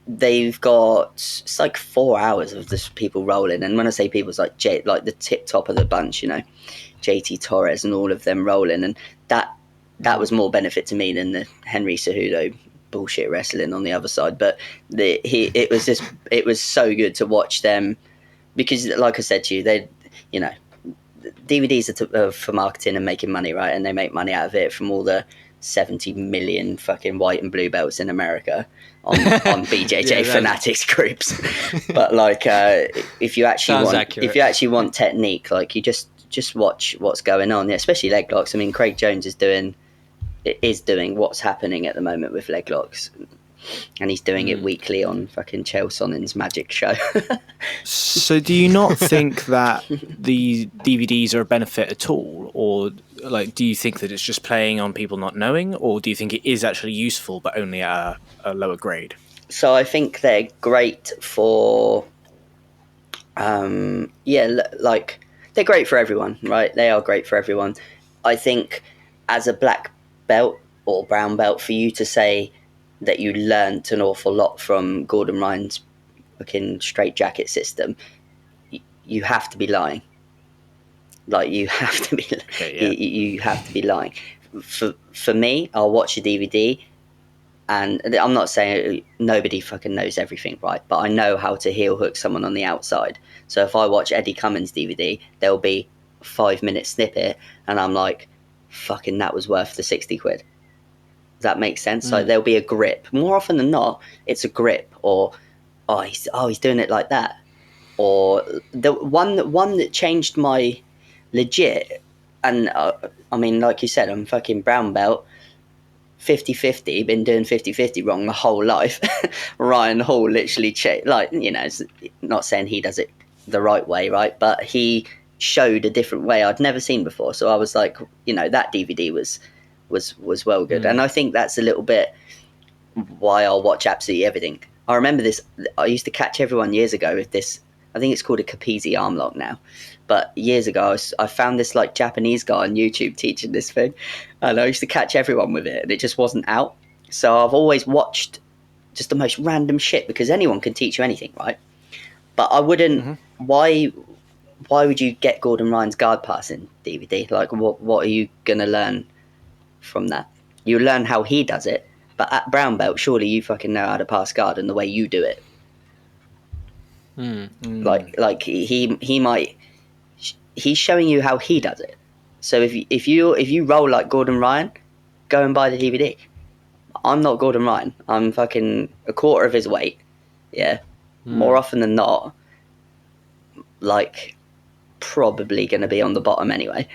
they've got, it's like 4 hours of just people rolling, and when I say people, it's like like the tip top of the bunch, JT Torres and all of them rolling, and that was more benefit to me than the Henry Cejudo bullshit wrestling on the other side. But it was so good to watch them, because like I said to you, they DVDs are for marketing and making money, right? And they make money out of it from all the 70 million fucking white and blue belts in America on BJJ fanatics groups. But like, if you actually want technique, like you just watch what's going on, especially leg locks. I mean, Craig Jones is doing what's happening at the moment with leg locks, and he's doing it weekly on fucking Chael Sonnen's Magic Show. So do you not think that the DVDs are a benefit at all, or like do you think that it's just playing on people not knowing, or do you think it is actually useful but only at a lower grade? So I think they're great for like they're great for everyone, right? They are great for everyone. I think as a black belt or brown belt, for you to say that you learnt an awful lot from Gordon Ryan's fucking straitjacket system, you have to be lying. Like you have to be, you have to be lying. For me, I'll watch a DVD, and I'm not saying nobody fucking knows everything, right? But I know how to heel hook someone on the outside. So if I watch Eddie Cummins' DVD, there'll be a 5-minute snippet, and I'm like, fucking, that was worth the 60 quid. Does that make sense? Like there'll be a grip. More often than not, it's a grip, or he's doing it like that. Or the one that changed my legit, and I mean, like you said, I'm fucking brown belt, 50-50, been doing 50-50 wrong the whole life. Ryan Hall literally not saying he does it the right way, right? But he showed a different way I'd never seen before. So I was like, that DVD was well good. And I think that's a little bit why I'll watch absolutely everything. I remember this, I used to catch everyone years ago with this, I think it's called a Capizzi arm lock now. But years ago, I found this like Japanese guy on YouTube teaching this thing, and I used to catch everyone with it, and it just wasn't out. So I've always watched just the most random shit, because anyone can teach you anything, right? But I wouldn't. Why would you get Gordon Ryan's guard passing DVD? Like, what are you gonna learn from that? You learn how he does it, but at brown belt, surely you fucking know how to pass guard and the way you do it. Like he might. He's showing you how he does it. So if you roll like Gordon Ryan, go and buy the DVD. I'm not Gordon Ryan. I'm fucking a quarter of his weight. Yeah. More often than not, like, probably going to be on the bottom anyway.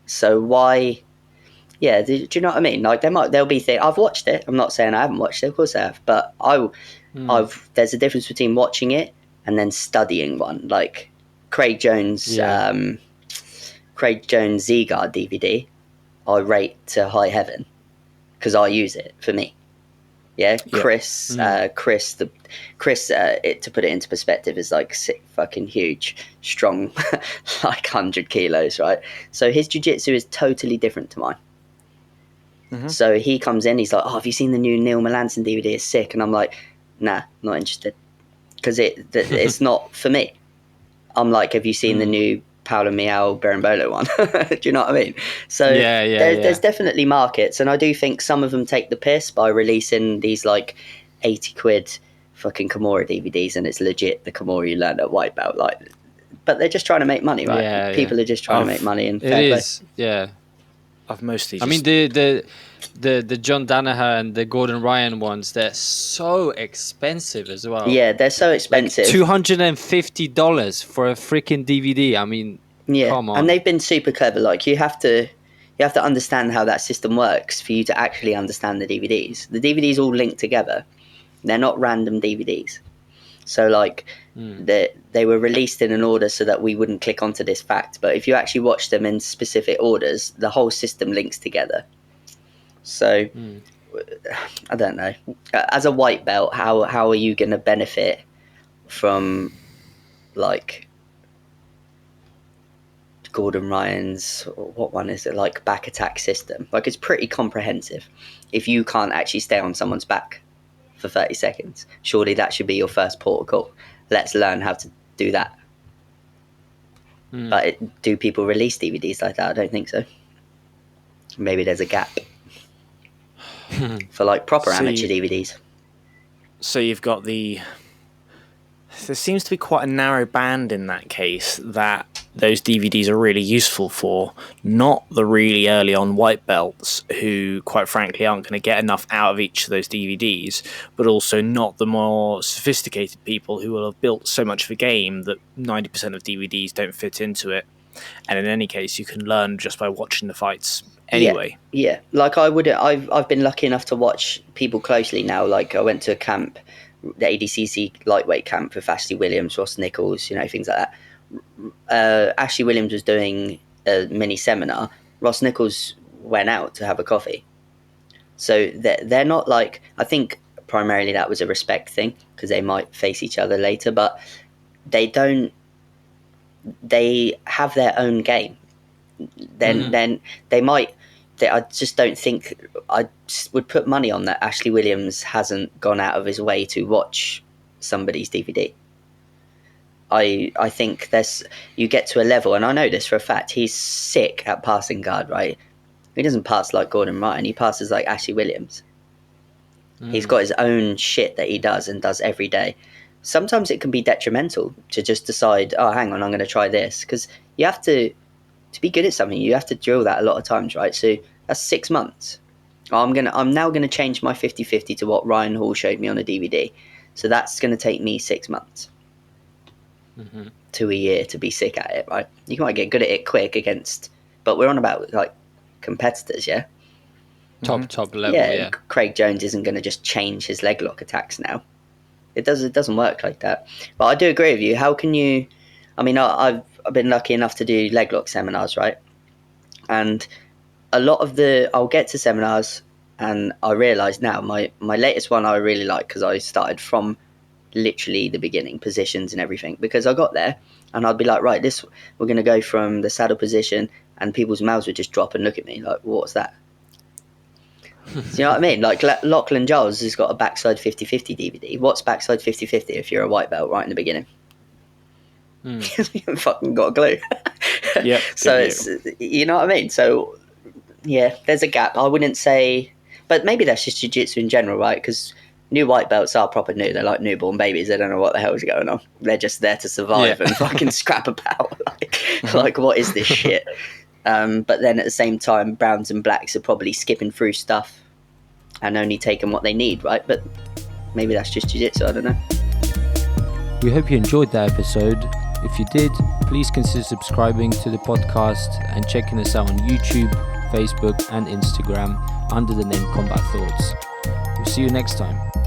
So why? Yeah. Do you know what I mean? Like there'll be things. I've watched it. I'm not saying I haven't watched it. Of course I have. But there's a difference between watching it and then studying one. Like Craig Jones, Z-Guard DVD, I rate to high heaven because I use it for me. Yeah, Chris, to put it into perspective, is like sick, fucking huge, strong, like 100 kilos, right? So his jiu-jitsu is totally different to mine. So he comes in, he's like, "Oh, have you seen the new Neil Melanson DVD? It's sick." And I'm like, "Nah, not interested," because it's not for me. I'm like, "Have you seen the new Paulo Miao Berimbolo one?" Do you know what I mean? So there's definitely markets, and I do think some of them take the piss by releasing these like 80 quid fucking Kimura DVDs, and it's legit the Kimura you learn at white belt. Like, but they're just trying to make money, right? People are just trying to make money, and I've mostly. I mean, the John Danaher and the Gordon Ryan ones, they're so expensive as well. Yeah, they're so expensive. Like $250 for a freaking DVD. I mean, come on. And they've been super clever. Like you have to understand how that system works for you to actually understand the DVDs. The DVDs all link together. They're not random DVDs. So like they were released in an order so that we wouldn't click onto this fact. But if you actually watch them in specific orders, the whole system links together. So I don't know. As a white belt, how are you going to benefit from like Gordon Ryan's, what one is it, like back attack system? Like it's pretty comprehensive. If you can't actually stay on someone's back for 30 seconds, surely that should be your first port of call. Let's learn how to do that. But do people release DVDs like that? I don't think so. Maybe there's a gap for like proper amateur DVDs. So you've got there seems to be quite a narrow band in that case, that those DVDs are really useful for, not the really early on white belts who, quite frankly, aren't going to get enough out of each of those DVDs, but also not the more sophisticated people who will have built so much of a game that 90% of DVDs don't fit into it. And in any case, you can learn just by watching the fights anyway. Yeah. Like I've been lucky enough to watch people closely now. Like I went to a camp, the ADCC lightweight camp with Ashley Williams, Ross Nichols, things like that. Ashley Williams was doing a mini seminar. Ross Nichols went out to have a coffee. So they're not like, I think primarily that was a respect thing because they might face each other later, but they have their own game. Then they might. I just don't think I would put money on that. Ashley Williams hasn't gone out of his way to watch somebody's DVD. I think you get to a level, and I know this for a fact, he's sick at passing guard, right? He doesn't pass like Gordon Ryan, he passes like Ashley Williams. He's got his own shit that he does and does every day. Sometimes it can be detrimental to just decide, oh, hang on, I'm going to try this. Because you have to be good at something, you have to drill that a lot of times, right? So that's 6 months. I'm now going to change my 50-50 to what Ryan Hall showed me on a DVD. So that's going to take me 6 months. To a year to be sick at it, right? You might get good at it quick but we're on about like competitors, yeah? Top level, yeah. Craig Jones isn't going to just change his leg lock attacks now. It doesn't work like that. But I do agree with you. How can you... I mean, I've been lucky enough to do leg lock seminars, right? And a lot of I'll get to seminars and I realise now my latest one I really like because I started from literally the beginning, positions and everything, because I got there and I'd be like, right, we're going to go from the saddle position, and people's mouths would just drop and look at me like, what's that? Do you know what I mean? Like Lachlan Giles has got a backside 50-50 DVD. What's backside 50-50 if you're a white belt right in the beginning? You haven't fucking got a clue. Yeah. So it's, you know what I mean? So yeah, there's a gap. I wouldn't say, but maybe that's just jiu-jitsu in general, right? Because new white belts are proper new. They're like newborn babies. They don't know what the hell is going on. They're just there to survive and fucking scrap about. Like, what is this shit? But then at the same time, browns and blacks are probably skipping through stuff and only taking what they need, right? But maybe that's just jiu-jitsu. I don't know. We hope you enjoyed that episode. If you did, please consider subscribing to the podcast and checking us out on YouTube, Facebook and Instagram under the name Combat Thoughts. We'll see you next time.